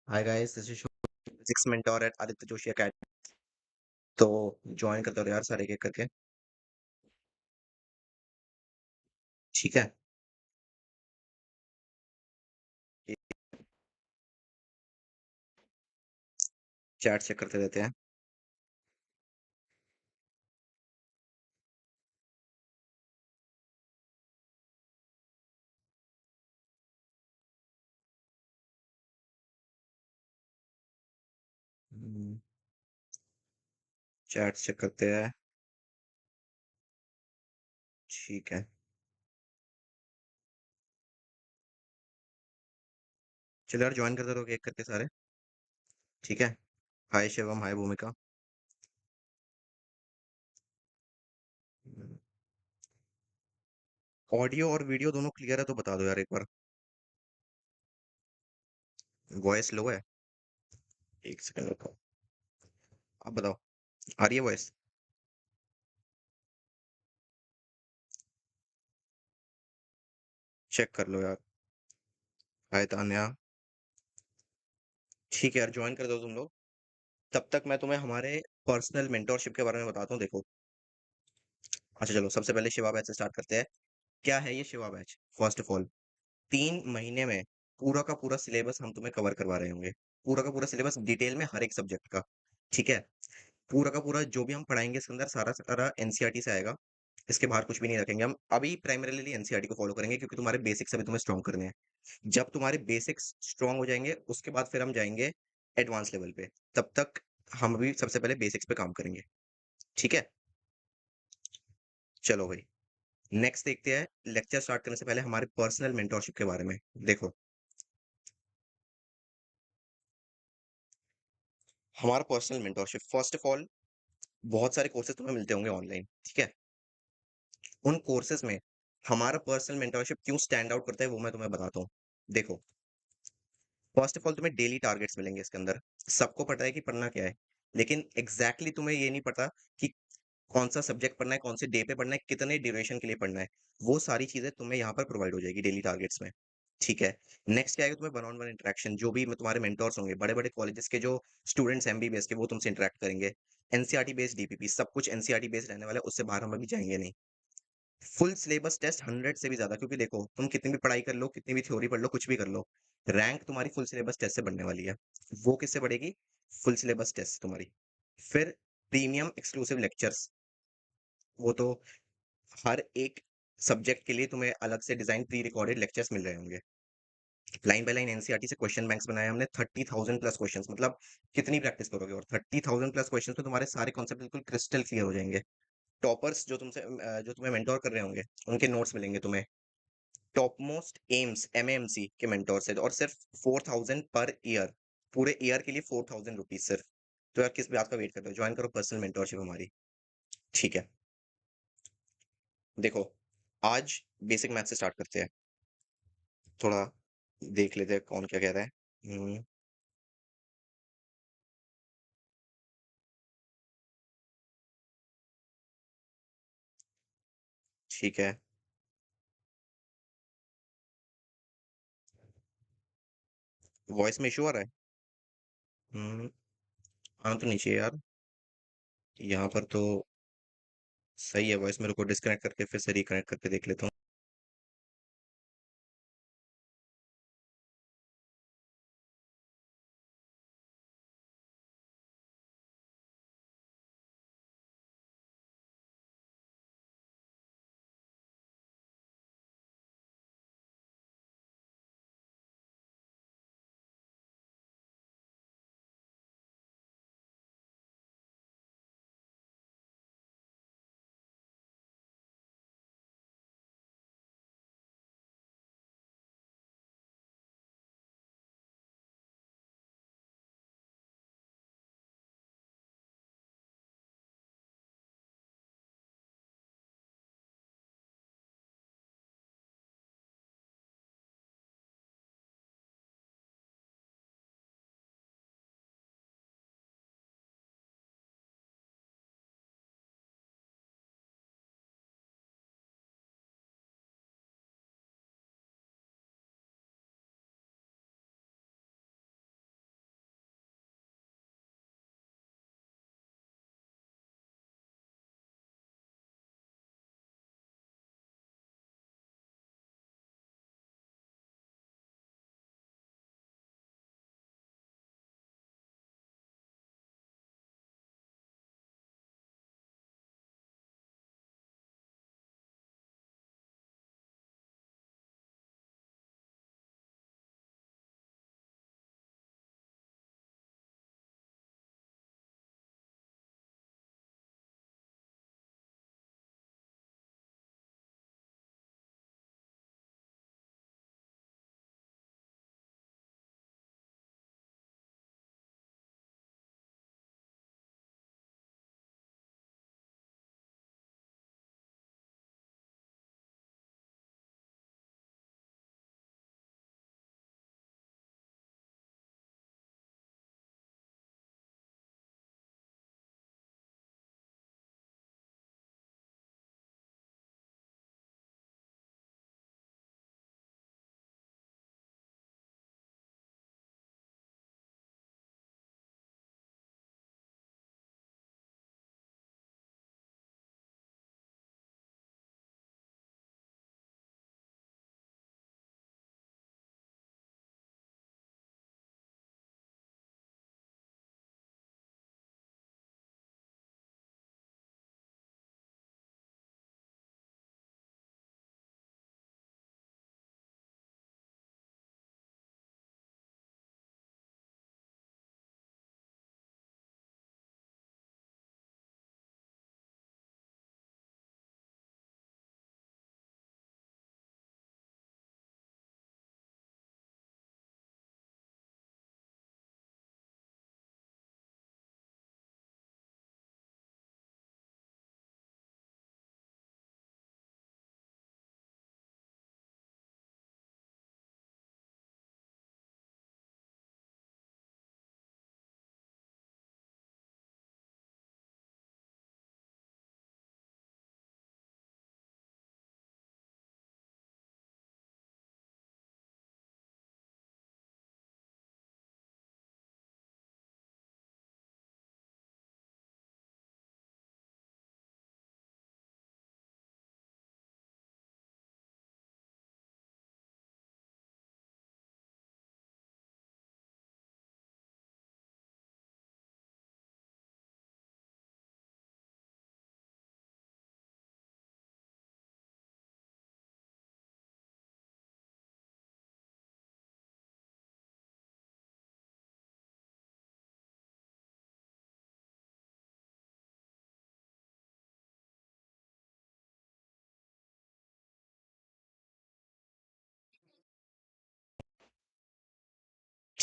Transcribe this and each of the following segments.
Hi guys, this is physics mentor at Aditya Joshi academy. तो join करते रहो यार, सारे एक एक करके। ठीक है। चैट चेक करते रहते हैं। चैट चेक करते हैं। ठीक है। चलो यार, ज्वाइन करते रहो एक करके सारे। ठीक है। हाय शिवम, हाय भूमिका। ऑडियो और वीडियो दोनों क्लियर है तो बता दो यार एक बार। वॉइस लो है। एक सेकंड रुको। आप बताओ। आ रही है वॉइस? चेक कर लो यार। हाय तान्या। ठीक है यार, ज्वाइन कर दो तुम लोग। तब तक मैं तुम्हें हमारे पर्सनल मेंटोरशिप के बारे में बताता हूँ। देखो। अच्छा चलो, सबसे पहले शिवा बैच से स्टार्ट करते हैं। क्या है ये Shiva batch? First of all, 3 महीने में पूरा का पूरा सिलेबस हम तुम्हें कवर करवा रहे होंगे। पूरा का पूरा सिलेबस डिटेल में हर एक सब्जेक्ट का। ठीक है? पूरा का पूरा जो भी हम पढ़ाएँगे इसके अंदर सारा सारा एनसीईआरटी से आएगा। इसके बाहर कुछ भी नहीं रखेंगे हम। अभी प्राइमरीली एनसीईआरटी को फॉलो करेंगे क्योंकि तुम्हारे बेसिक्स अभी तुम्हें स्ट्रॉन्ग करने हैं। जब तुम्हारे बेसिक्स स्ट्रॉन्ग हो जाएँगे उसके बाद फिर हम जाएँगे एडवांस लेवल पे। तब तक हम अभी सबसे पहले बेसिक्स पे काम करेंगे। ठीक है? चलो भाई, नेक्स्ट देखते हैं लेक्चर स्टार्ट करने से पहले हमारे पर्सनल मेंटरशिप के बारे में। देखो, हमारा personal mentorship first of all, बहुत सारे कोर्सेज़ तुम्हें मिलते होंगे ऑनलाइन, ठीक है? उन कोर्सेज़ में हमारा पर्सनल मेंटरशिप क्यों स्टैंड आउट करता है वो मैं तुम्हें बताता हूँ। देखो, फर्स्ट ऑफ ऑल तुम्हें डेली टारगेट्स मिलेंगे इसके अंदर। सबको पता है कि पढ़ना क्या है, लेकिन एग्ज़ैक्टली तुम्हें ये नहीं पता कि कौन-सा सब्जेक्ट पढ़ना है, कौन से डे पे पढ़ना है, कितने ड्यूरेशन के लिए पढ़ना है। वो सारी चीज़ें तुम्हें यहाँ पर प्रोवाइड हो जाएगी डेली टारगेट्स में। ठीक है? नेक्स्ट क्या आएगा, तुम्हें वन ऑन वन इंटरेक्शन, जो भी तुम्हारे मेंटर्स होंगे, बड़े-बड़े कॉलेजेस के जो स्टूडेंट्स एमबीबीएस के, वो तुमसे इंटरैक्ट करेंगे। एनसीईआरटी बेस्ड डीपीपी, सब कुछ एनसीईआरटी बेस्ड रहने वाला है, उससे बाहर हम अभी जाएँगे नहीं। फुल सिलेबस टेस्ट 100 से भी ज़्यादा, क्योंकि देखो तुम कितनी भी पढ़ाई कर लो, कितनी भी थ्योरी पढ़ लो, कुछ भी कर लो, रैंक तुम्हारी फुल सिलेबस टेस्ट से बढ़ने वाली है। वो किससे बढ़ेगी? फुल सिलेबस टेस्ट से तुम्हारी। फिर प्रीमियम एक्सक्लूसिव लेक्चर्स, वो तो हर एक सब्जेक्ट के लिए तुम्हें अलग से डिज़ाइन प्री रिकॉर्डेड लेक्चर्स मिल रहे होंगे। लाइन बाय लाइन एनसीईआरटी से क्वेश्चन बैंक्स बनाए हमने 30,000 प्लस क्वेश्चंस, मतलब कितनी प्रैक्टिस करोगे? और 30,000 प्लस क्वेश्चंस में तुम्हारे सारे कॉन्सेप्ट बिल्कुल क्रिस्टल क्लियर हो जाएँगे। टॉपर्स जो तुम्हें मेंटर कर रहे होंगे, उनके नोट्स मिलेंगे तुम्हें। टॉप मोस्ट एम्स एमएमसी के मेंटोर से, और सिर्फ 4,000 पर ईयर, पूरे ईयर के लिए 4,000 रुपीज सिर्फ। तो यार किस बात का वेट कर रहे हो? ज्वाइन करो पर्सनल मेंटोरशिप हमारी। ठीक है। देखो, आज बेसिक मैथ से स्टार्ट करते हैं। थोड़ा देख लेते हैं कौन क्या कह रहा है। ठीक है। वॉइस में इशू आ रहा है। हम्म, आना तो नहीं चाहिए यार। यहाँ पर तो सही है वॉइस। मेरे को डिस्कनेक्ट करके फिर से रिकनेक्ट करके देख लेता हूँ।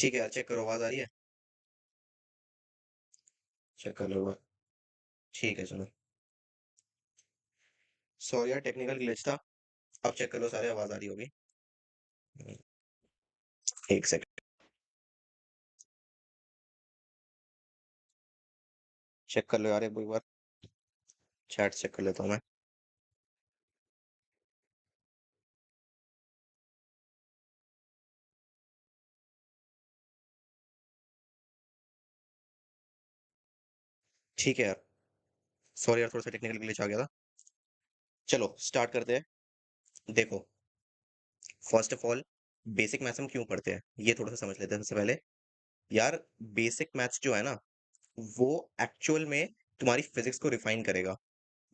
ठीक है यार, चेक करो आवाज आ रही है। चेक कर लो एक बार। ठीक है चलो। सॉरी यार, टेक्निकल ग्लिच था। अब चेक कर लो, सारे आवाज आ रही होगी। एक सेकंड। चेक कर लो यार एक बार। चैट चेक कर लेता हूँ मैं। ठीक है यार। सॉरी यार, थोड़ा सा टेक्निकल ग्लिच आ गया था। चलो स्टार्ट करते हैं। देखो, first of all, basic maths हम क्यों पढ़ते हैं ये थोड़ा सा समझ लेते हैं सबसे पहले। यार, बेसिक मैथ्स जो है ना, वो एक्चुअल में तुम्हारी फिजिक्स को रिफाइन करेगा।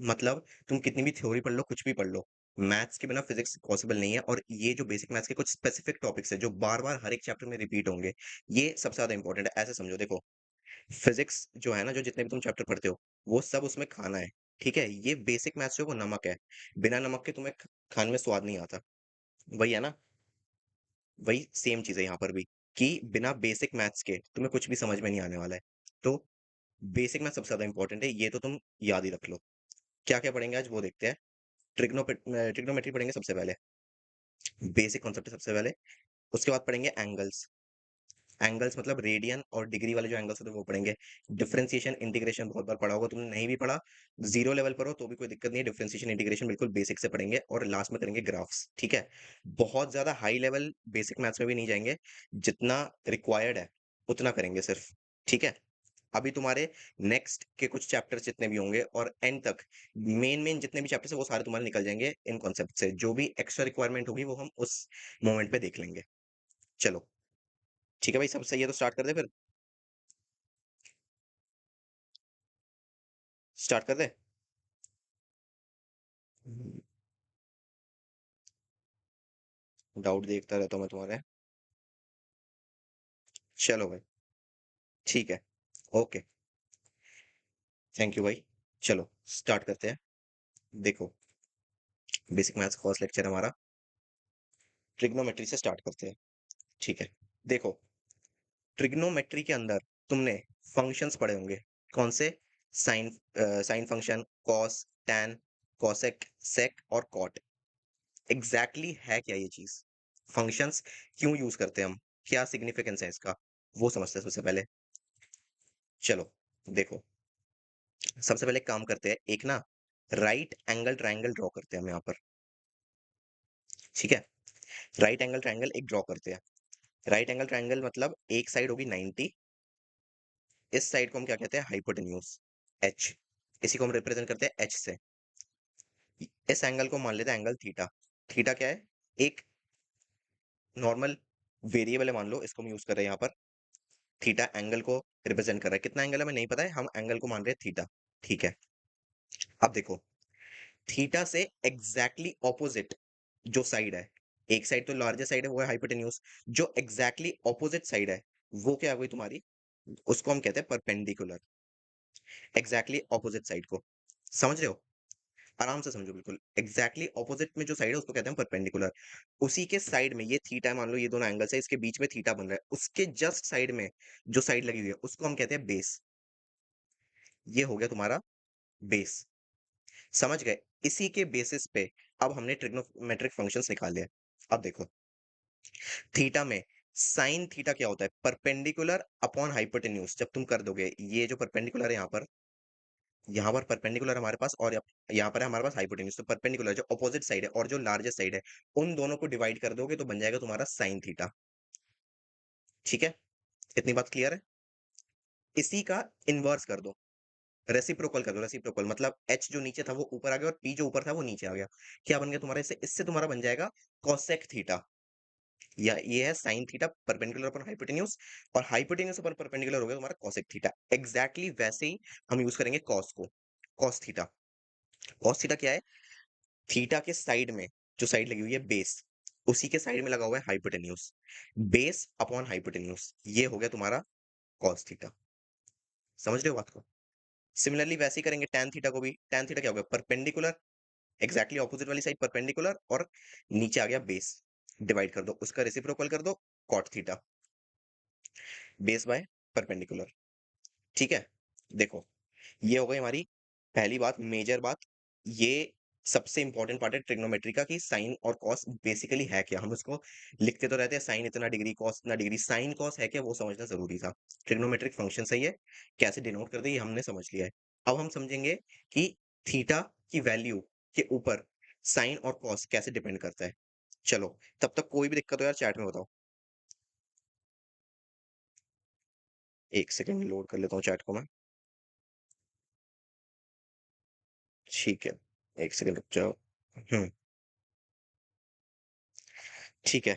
मतलब तुम कितनी भी थ्योरी पढ़ लो, कुछ भी पढ़ लो, मैथ्स के बिना फिजिक्स पॉसिबल नहीं है। और ये जो बेसिक मैथ्स के कुछ स्पेसिफिक टॉपिक्स है जो बार बार हर एक चैप्टर में रिपीट होंगे, ये सबसे ज्यादा इंपॉर्टेंट है। ऐसे समझो, देखो, फिजिक्स जो है ना, जो जितने भी तुम चैप्टर पढ़ते हो, वो सब उसमें खाना है। ठीक है, ये बेसिक मैथ्स जो है, वो नमक है। बिना नमक के तुम्हें खाने में स्वाद नहीं आता। वही है ना। वही सेम चीज है यहाँ पर भी, कि बिना बेसिक मैथ्स के तुम्हें कुछ भी समझ में नहीं आने वाला है। तो बेसिक मैथ्स सबसे ज्यादा इंपॉर्टेंट है, ये तो तुम याद ही रख लो। क्या क्या पढ़ेंगे आज वो देखते हैं। ट्रिग्नोमेट्री पढ़ेंगे सबसे पहले। बेसिक कॉन्सेप्ट है सबसे पहले। उसके बाद पढ़ेंगे एंगल्स। एंगल्स मतलब रेडियन और डिग्री वाले जो एंगल्स होते हैं वो पढ़ेंगे। डिफरेंशिएशन इंटीग्रेशन बहुत बार पढ़ा होगा तुमने, नहीं भी पढ़ा, जीरो लेवल पर हो तो भी कोई दिक्कत नहीं है। डिफरेंशिएशन इंटीग्रेशन बिल्कुल बेसिक से पढ़ेंगे, और लास्ट में करेंगे ग्राफ्स। ठीक है, बहुत ज्यादा हाई लेवल बेसिक मैथ्स में भी नहीं जाएंगे, जितना रिक्वायर्ड है उतना करेंगे सिर्फ। ठीक है। अभी तुम्हारे नेक्स्ट के कुछ चैप्टर्स जितने भी होंगे और एंड तक मेन मेन जितने भी चैप्टर्स है वो सारे तुम्हारे निकल जाएंगे इन कॉन्सेप्ट से। जो भी एक्स्ट्रा रिक्वायरमेंट होगी वो हम उस मोमेंट पे देख लेंगे। चलो, ठीक है भाई, सब सही है तो स्टार्ट कर दे फिर। स्टार्ट कर दे। डाउट देखता रहता हूँ मैं तुम्हारे। चलो भाई, ठीक है, ओके, थैंक यू भाई। चलो स्टार्ट करते हैं। देखो, बेसिक मैथ्स फर्स्ट लेक्चर हमारा ट्रिग्नोमेट्री से स्टार्ट करते हैं। ठीक है। देखो, ट्रिग्नोमेट्री के अंदर तुमने फंक्शंस पढ़े होंगे। कौन से? Sine, sine function, cos, tan, cosec, sec और कॉट। एग्जैक्टली है क्या ये चीज? फंक्शंस क्यों यूज करते हैं हम? क्या सिग्निफिकेंस है इसका, वो समझते हैं सबसे पहले। चलो देखो, सबसे पहले एक काम करते हैं, एक ना राइट एंगल ट्रायंगल ड्रॉ करते हैं हम यहाँ पर। ठीक है, राइट एंगल ट्रायंगल एक ड्रॉ करते हैं। राइट एंगल ट्रायंगल मतलब एक साइड होगी 90, इस साइड को हम क्या कहते हैं? Hypotenuse, H. इसी को हम रिप्रेजेंट करते हैं एच से। इस एंगल को मान लेते हैं एंगल थीटा। थीटा क्या है? एक नॉर्मल वेरिएबल है, मान लो इसको हम यूज कर रहे हैं यहाँ पर। थीटा एंगल को रिप्रेजेंट कर रहा है। कितना एंगल हमें नहीं पता है, हम एंगल को मान रहे हैं थीटा। ठीक है। अब देखो, थीटा से एग्जैक्टली ऑपोजिट जो साइड है, एक साइड तो लार्जेस्ट साइड है वो है हाइपोटेन्यूज, जो एग्जैक्टली ऑपोजिट साइड है वो क्या हुई तुम्हारी? उसको हम कहते हैं परपेंडिकुलर। एग्जैक्टली ऑपोजिट साइड को, समझ रहे हो? आराम से समझो, बिल्कुल एग्जैक्टली ऑपोजिट में जो साइड है उसको कहते हैं परपेंडिकुलर। उसी के साइड में ये थीटा, मान लो ये दोनों एंगल्स है, इसके बीच में थीटा बन रहा है, उसके जस्ट साइड में जो साइड लगी हुई है उसको हम कहते हैं बेस। ये हो गया तुम्हारा बेस। समझ गए? इसी के बेसिस पे अब हमने ट्रिग्नोमेट्रिक फंक्शंस निकाले हैं। अब देखो, थीटा में साइन थीटा क्या होता है? Perpendicular upon hypotenuse. जब तुम कर दोगे, ये जो परपेंडिकुलर है यहाँ पर परपेंडिकुलर हमारे पास, और यहाँ पर है हमारे पास हाइपोटेन्यूज। तो परपेंडिकुलर जो अपोजिट साइड है और जो लार्जेस्ट साइड है, उन दोनों को डिवाइड कर दोगे तो बन जाएगा तुम्हारा साइन थीटा। ठीक है, इतनी बात क्लियर है? इसी का इनवर्स कर दो, रेसिप्रोकल कर दो। रेसिप्रोकल मतलब एच जो नीचे था वो ऊपर आ गया, और पी जो ऊपर था वो नीचे आ गया। क्या बन गया तुम्हारा? इससे तुम्हारा बन जाएगा कॉसेक थीटा। या ये है साइन थीटा परपेंडिकुलर पर हाइपोटेन्यूज, और हाइपोटेन्यूज पर परपेंडिकुलर हो गया तुम्हारा कॉसेक थीटा। एग्जैक्टली वैसे ही हम यूज करेंगे कॉस को। Cos theta. कॉस थीटा क्या है? थीटा के साइड में जो साइड लगी हुई है बेस, उसी के साइड में लगा हुआ है हाइपोटेन्यूज। बेस अपॉन हाइपोटेन्यूज, ये हो गया तुम्हारा कॉस थीटा। समझ रहे हो बात को? सिमिलरली वैसे ही करेंगे टैन थीटा को भी। टैन थीटा क्या हो गया? परपेंडिकुलर, एग्जैक्टली ऑपोजिट वाली साइड परपेंडिकुलर, और नीचे आ गया बेस। डिवाइड कर दो, उसका रेसिप्रोकल कर दो, cot theta. Base by perpendicular. ठीक है? देखो, ये हो गई हमारी पहली बात, मेजर बात। ये सबसे इंपॉर्टेंट पार्ट है ट्रिग्नोमेट्री का कि साइन और कॉस बेसिकली है क्या? हम उसको लिखते तो रहते हैं साइन इतना डिग्री, कॉस इतना डिग्री। साइन कॉस है क्या वो समझना ज़रूरी था। ट्रिग्नोमेट्रिक फंक्शन सही है, कैसे डिनोट करते हैं ये हमने समझ लिया है। अब हम समझेंगे कि थीटा की वैल्यू के ऊपर साइन और कॉस कैसे डिपेंड करता है। चलो, तब तक कोई भी दिक्कत हो यार चैट में बताओ। 1 सेकंड लोड कर लेता हूँ चैट को मैं। ठीक है, 1 सेकंड रुक जाओ। हुँ, ठीक है।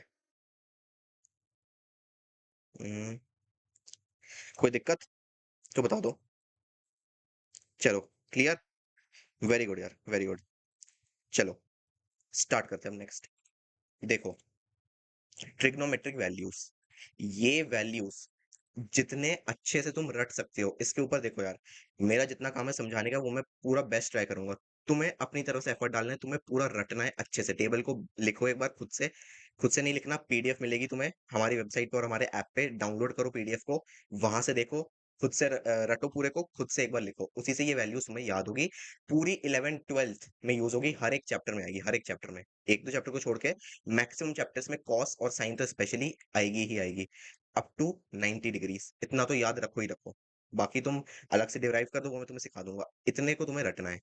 उम, कोई दिक्कत? तो बता दो। चलो, क्लियर? वेरी गुड यार, वेरी गुड। चलो, स्टार्ट करते हैं हम नेक्स्ट। देखो, ट्रिग्नोमेट्रिक वैल्यूज़, ये वैल्यूज़ जितने अच्छे से तुम रट सकते हो, इसके ऊपर देखो यार, मेरा जितना काम है समझाने का वो मैं पूरा बेस्ट ट्राई करूँगा। तुम्हें अपनी तरफ से एफर्ट डालना है, तुम्हें पूरा रटना है अच्छे से। टेबल को लिखो एक बार खुद से नहीं लिखना, पीडीएफ मिलेगी तुम्हें हमारी वेबसाइट पे और हमारे ऐप पे, डाउनलोड करो पीडीएफ को, वहाँ से देखो, खुद से रटो पूरे को, खुद से एक बार लिखो, उसी से ये वैल्यूज़ तुम्हें याद होगी। पूरी 11th-12th में यूज़ होगी, हर एक चैप्टर में आएगी, हर एक चैप्टर में। 1-2 चैप्टर को छोड़ के मैक्सिमम चैप्टर्स में कॉस और साइन तो स्पेशली आएगी ही आएगी। अप टू 90 डिग्रीज़ इतना तो याद रखो ही रखो। बाकी तुम अलग से डिराइव कर दो वो मैं तुम्हें सिखा दूँगा। इतने को तुम्हें रटना है,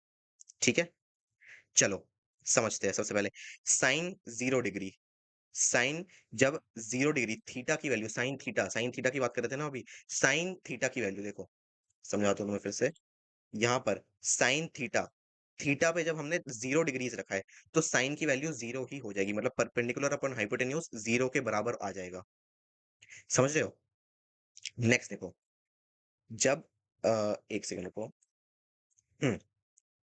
ठीक है? चलो, समझते हैं सबसे पहले साइन 0 डिग्री। साइन जब 0 डिग्री थीटा की वैल्यू साइन थीटा की बात कर रहे थे ना अभी। साइन थीटा की वैल्यू देखो, समझाता हूँ तुम्हें फिर से। यहाँ पर साइन थीटा, थीटा पे जब हमने 0 डिग्रीज़ रखा है, तो साइन की वैल्यू 0 ही हो जाएगी मतलब परपेंडिकुलर अपॉन हाइपोटेन्यूज 0 के बराबर आ जाएगा। समझ रहे हो? नेक्स्ट देखो, जब 1 सेकंड रुको। हुँ,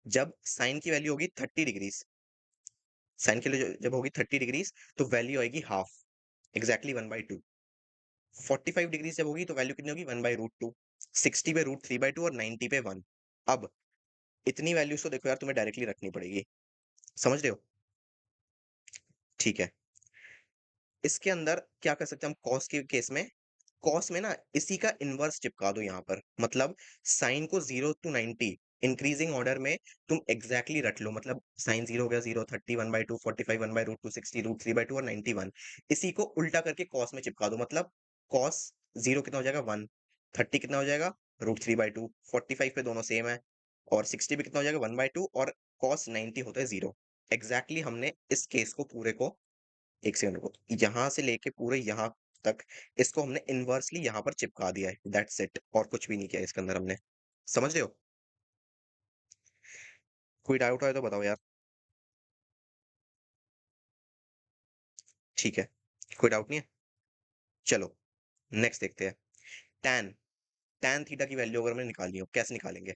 जब साइन की वैल्यू होगी 30 डिग्रीज़, साइन के लिए जब होगी 30 डिग्रीज़ तो वैल्यू आएगी हाफ, एक्ज़ैक्टली 1/2। 45 डिग्रीज़ जब होगी तो वैल्यू कितनी होगी 1/√2, 60 पे √3/2 और 90 पे 1। अब इतनी वैल्यूज़ तो देखो यार तुम्हें डायरेक्टली रखनी पड़ेगी। समझ रहे हो? ठीक है। इसके अंदर क्या कर सकते हैं हम कॉस के केस में, कॉस में ना इसी का इन्वर्स चिपका दो यहाँ पर। मतलब साइन को 0 टू 90 इंक्रीजिंग ऑर्डर में तुम एग्ज़ैक्टली रट लो। मतलब साइन 0 हो गया 0, 30 1/2, 45 1/√2, 60 √3/2 और 90 1। इसी को उल्टा करके कॉस में चिपका दो। मतलब कॉस 0 कितना हो जाएगा 1, 30 कितना हो जाएगा √3/2, 45 पे दोनों सेम है और 60 पे कितना हो जाएगा 1/2 और कॉस 90 होता है 0। एग्ज़ैक्टली हमने इस केस को पूरे को 1 सेकंड रुको। यहाँ से लेके पूरे यहाँ तक इसको हमने इन्वर्सली यहाँ पर चिपका दिया है, दैट्स इट और कुछ भी नहीं किया इसके अंदर हमने। समझ रहे हो? कोई डाउट है तो बताओ यार? ठीक है, कोई डाउट नहीं है? चलो, नेक्स्ट देखते हैं। टैन, टैन थीटा की वैल्यू अगर हमें निकालनी हो, कैसे निकालेंगे?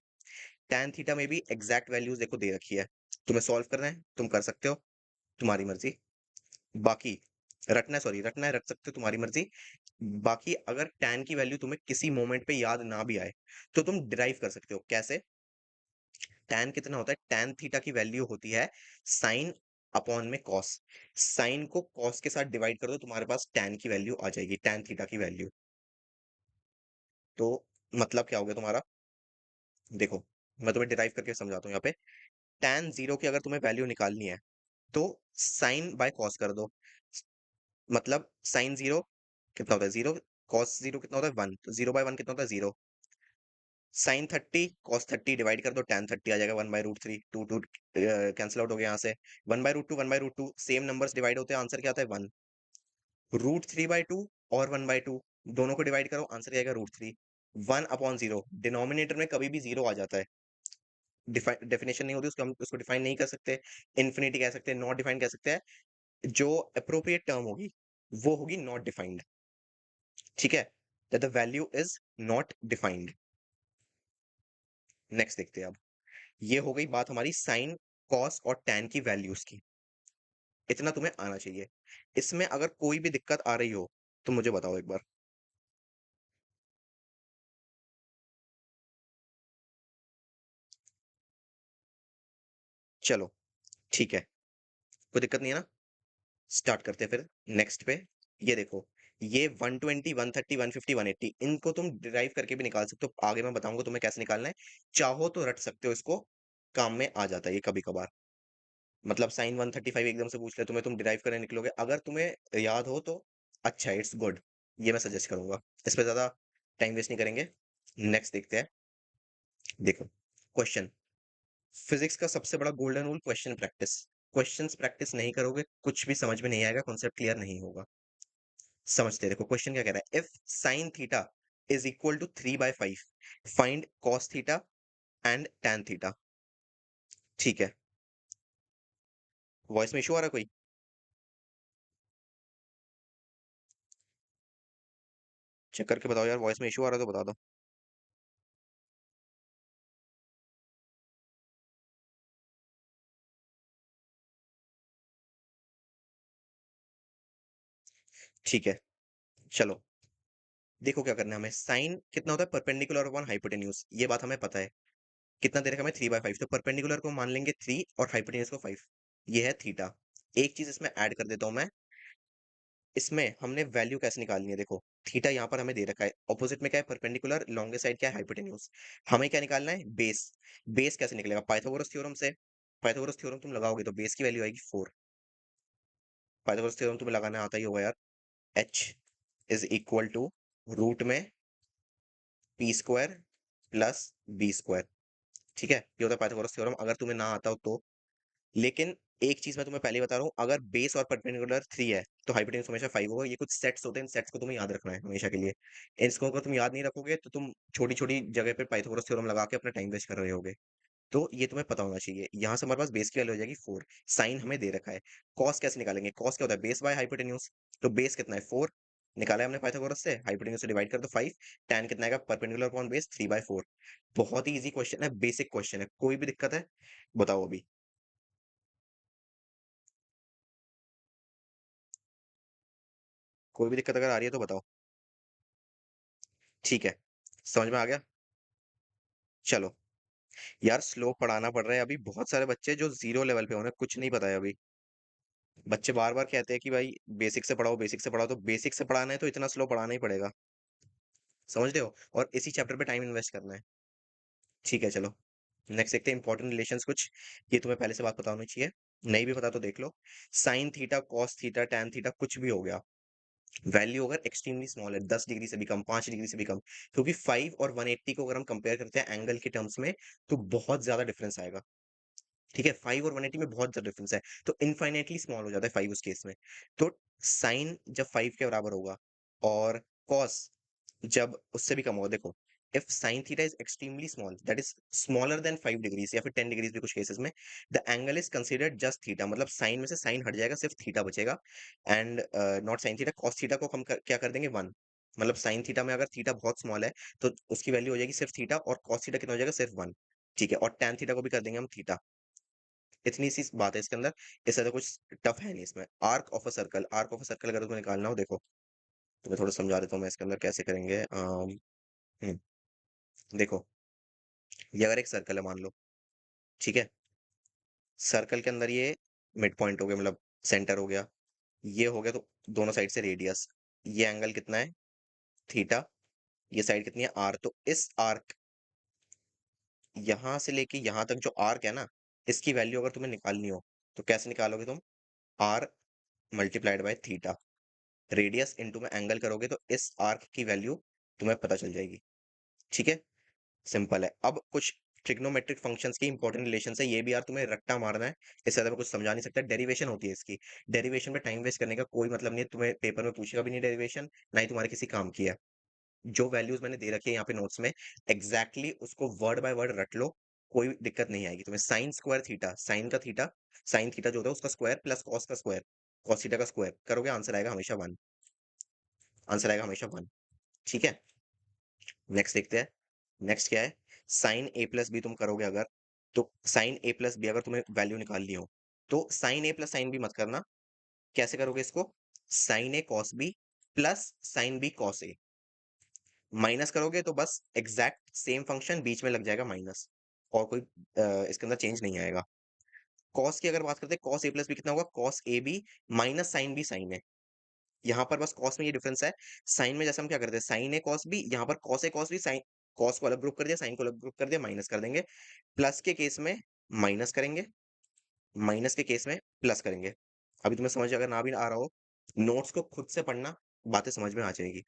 टैन थीटा में भी एग्ज़ैक्ट वैल्यूज़ देखो दे रखी है। तुम्हें सॉल्व करना है, तुम कर सकते हो, तुम्हारी मर्ज़ी। बाकी रटना है रट सकते हो, तुम्हारी मर्ज़ी। बाकी अगर टैन की वैल्यू तुम्हें किसी मोमेंट पे याद ना भी आए, तो तुम डिराइव कर सकते हो। कैसे? टैन कितना होता है? टैन थीटा की वैल्यू होती है साइन अपॉन में कॉस। साइन को कॉस के साथ डिवाइड कर दो, तुम्हारे पास टैन की वैल्यू आ जाएगी, टैन थीटा की वैल्यू। तो मतलब क्या हो गया तुम्हारा? देखो, मैं तुम्हें डिराइव करके समझाता हूँ यहाँ पे। टैन 0 की अगर तुम्हें वैल्यू निकालनी है, तो साइन बाय कॉस कर दो। मतलब साइन 0 कितना होता है? 0, कॉस 0 कितना होता है? 1, तो 0 बाय 1 कितना होता है? 0। साइन 30 कॉस 30 डिवाइड कर दो, टैन 30 आ जाएगा 1/√3, 2 कैंसल आउट हो गया यहाँ से। 1/√2 सेम नंबर्स डिवाइड होते हैं, आंसर क्या आता है? 1। √3/2 और 1/2 दोनों को डिवाइड करो, आंसर क्या आएगा? √3। 1 अपॉन 0 डिनोमिनेटर में कभी भी 0 आ जाता है। डेफिनेशन नहीं होती उसको, हम उसको डिफाइन नहीं कर सकते, इन्फिनिटी कह सकते हैं, नॉट डिफाइंड कह सकते हैं। जो एप्रोप्रिएट टर्म होगी वो होगी नॉट डिफाइंड। ठीक है? That the value is not defined. Next देखते हैं अब। ये हो गई बात हमारी साइन, कॉस और टैन की वैल्यूज की। इतना तुम्हें आना चाहिए। इसमें अगर कोई भी दिक्कत आ रही हो तो मुझे बताओ एक बार। चलो, ठीक है, कोई दिक्कत नहीं है ना? स्टार्ट करते हैं फिर नेक्स्ट पे। ये देखो, ये 120, 130, 150, 180 इनको तुम डिराइव करके भी निकाल सकते हो। आगे मैं बताऊँगा तुम्हें कैसे निकालना है। चाहो तो रट सकते हो इसको, काम में आ जाता है ये कभी-कभार। मतलब साइन 135 एकदम से पूछ लिया तुम्हें, तुम डिराइव करने निकलोगे। अगर तुम्हें याद हो तो अच्छा है, इट्स गुड। ये मैं सजेस्ट करूँगा। इस पे ज़्यादा टाइम वेस्ट नहीं करेंगे। नेक्स्ट देखते हैं। देखो, क्वेश्चन। फिज़िक्स का सबसे बड़ा golden rule question practice. Questions practice नहीं करोगे, कुछ भी समझ में नहीं आएगा, कॉन्सेप्ट क्लियर नहीं होगा। समझते हैं, देखो क्वेश्चन क्या कह रहा है। If sin theta is equal to 3/5 find cos theta and tan theta. ठीक है, वॉइस में इशू आ रहा है कोई? चेक करके बताओ यार, वॉइस में इशू आ रहा है तो बता दो। ठीक है, चलो। देखो क्या करना है हमें। साइन कितना होता है? परपेंडिकुलर अपॉन हाइपोटेन्यूज, ये बात हमें पता है। कितना दे रखा है हमें? 3/5। तो परपेंडिकुलर को मान लेंगे 3 और हाइपोटेन्यूज को 5। ये है थीटा। एक चीज इसमें ऐड कर देता हूं मैं। इसमें हमने वैल्यू कैसे निकालनी है, देखो। थीटा यहाँ पर हमें दे रखा है, ऑपोजिट में क्या है? परपेंडिकुलर, लॉन्गे साइड क्या है? हाइपोटेन्यूज। हमें क्या निकालना है? बेस। बेस कैसे निकलेगा? पाइथागोरस थ्योरम से। पाइथागोरस थ्योरम तुम लगाओगे तो बेस की वैल्यू आएगी 4। पाइथागोरस थ्योरम तुम्हें लगाना आता ही होगा यार। H is equal to root में P square plus B square. ठीक है, ये होता है पाइथागोरस थ्योरम, अगर तुम्हें ना आता हो तो। लेकिन एक चीज मैं तुम्हें पहले ही बता रहा हूँ, अगर बेस और परपेंडिकुलर 3 है तो हाइपोटेन्यूज हमेशा 5 होगा। ये कुछ सेट्स होते हैं, इन सेट्स को तुम्हें याद रखना है हमेशा के लिए। इसको अगर तुम याद नहीं रखोगे तो तुम छोटी छोटी जगह पे पाइथागोरस थ्योरम लगा के अपना टाइम वेस्ट कर रहे होगे। तो ये तुम्हें पता होना चाहिए। यहाँ से हमारे पास बेस की वैल्यू हो जाएगी 4। साइन हमें दे रखा है। कॉस कैसे निकालेंगे? कॉस क्या होता है? Base by hypotenuse. तो बेस कितना है? 4। निकाला है हमने पाइथागोरस से, हाइपोटेन्यूज से डिवाइड कर दो 5। tan कितना आएगा? Perpendicular upon base 3/4। बहुत ही इजी क्वेश्चन है, बेसिक क्वेश्चन है। कोई भी दिक्कत है बताओ अभी। कोई भी दिक्कत अगर आ रही है तो बताओ। ठीक है, समझ में आ गया। चलो। यार स्लो पढ़ाना पड़ रहा है, अभी बहुत सारे बच्चे जो जीरो लेवल पे हो, उन्हें कुछ नहीं पता है अभी। बच्चे बार बार कहते हैं कि भाई बेसिक से पढ़ाओ, बेसिक से पढ़ाओ। तो बेसिक से पढ़ाना है तो इतना स्लो पढ़ाना ही पड़ेगा। समझ रहे हो? और इसी चैप्टर पे टाइम इन्वेस्ट करना है। ठीक है, चलो। नेक्स्ट देखते हैं इंपॉर्टेंट रिलेशंस कुछ। ये तुम्हें पहले से बात पता होनी चाहिए। नहीं भी पता तो देख लो। Sine theta, cos theta, tan theta कुछ भी हो गया, वैल्यू अगर एक्सट्रीमली स्मॉल है, 10 डिग्री से भी कम, 5 डिग्री से भी कम, क्योंकि 5 और 180 को अगर हम कंपेयर करते हैं एंगल के टर्म्स में, तो बहुत ज्यादा डिफरेंस आएगा। ठीक है, 5 और 180 में बहुत ज्यादा डिफरेंस है। तो इनफाइनेटली स्मॉल हो जाता है 5 उस केस में। तो साइन जब 5 के बराबर होगा और कॉस जब उससे भी कम होगा, देखो। If sine theta is extremely small, that is smaller than 5 degrees या फिर 10 डिग्रीज भी कुछ केसेस में, the angle is considered just theta. मतलब साइन में से साइन हट जाएगा, सिर्फ थीटा बचेगा। And not sign theta. Cos theta को हम क्या कर देंगे? 1। मतलब साइन थीटा में अगर थीटा बहुत स्मॉल है तो उसकी वैल्यू हो जाएगी सिर्फ थीटा, और कॉस थीटा कितना हो जाएगा? सिर्फ 1। ठीक है, और टैन थीटा को भी कर देंगे हम थीटा। इतनी सी बात है इसके अंदर। इससे ज्यादा कुछ टफ है नहीं इसमें। Arc of a circle, arc of a circle अगर तुमको निकालना हो, देखो तुम्हें थोड़ा समझा देता हूँ मैं इसके अंदर कैसे करेंगे। हम्म, देखो, ये अगर एक सर्कल है मान लो। ठीक है, सर्कल के अंदर ये मिड पॉइंट हो गया, मतलब सेंटर हो गया। ये हो गया तो दोनों साइड से रेडियस। ये एंगल कितना है? थीटा। ये साइड कितनी है? आर। तो इस आर्क, यहां से लेके यहां तक जो आर्क है ना, इसकी वैल्यू अगर तुम्हें निकालनी हो तो कैसे निकालोगे तुम? R multiplied by theta. Radius into में एंगल करोगे तो इस आर्क की वैल्यू तुम्हें पता चल जाएगी। ठीक है, सिंपल है। अब कुछ ट्रिग्नोमेट्रिक फंक्शंस की इंपॉर्टेंट रिलेशन है, ये भी यार तुम्हें रट्टा मारना है। इससे ज्यादा मैं कुछ समझा नहीं सकता। डेरिवेशन होती है इसकी। डेरिवेशन में टाइम वेस्ट करने का कोई मतलब नहीं है, तुम्हें पेपर में पूछेगा भी नहीं डेरिवेशन, ना ही तुम्हारे किसी काम की है। जो वैल्यूज मैंने दे रखी है यहाँ पे नोट्स में, एग्जैक्टली उसको वर्ड बाय वर्ड रट लो। कोई दिक्कत नहीं आएगी तुम्हें। साइन स्क्वायर थीटा, साइन का थीटा, साइन थीटा जो होता है उसका स्क्वायर प्लस कॉस का स्क्वायर, कॉस थीटा का स्क्वायर करोगे, आंसर आएगा हमेशा 1। आंसर आएगा हमेशा 1। ठीक है, नेक्स्ट देखते हैं। नेक्स्ट क्या है? साइन ए प्लस बी तुम करोगे अगर, तो साइन ए प्लस बी अगर तुम्हें वैल्यू निकालनी हो, तो sine A plus sine B मत करना। कैसे करोगे इसको? Sine A cos B plus sine B cos A. Minus करोगे तो बस एग्जैक्ट सेम फंक्शन बीच में लग जाएगा माइनस, और कोई इसके अंदर चेंज नहीं आएगा। कॉस की अगर बात करते हैं, कॉस ए प्लस बी कितना होगा? Cos A B minus sine B sine A. यहाँ पर बस कॉस में ये डिफरेंस है। साइन में जैसे हम क्या करते हैं, साइन ए कॉस बी, यहाँ पर cos A cos B, sine cos को अलग ग्रुप कर दिया, साइन को अलग ग्रुप कर दिया, माइनस कर देंगे। प्लस के केस में माइनस करेंगे, माइनस के केस में प्लस करेंगे। अभी तुम्हें समझ अगर ना भी आ रहा हो, नोट्स को खुद से पढ़ना, बातें समझ में आ जाएगी।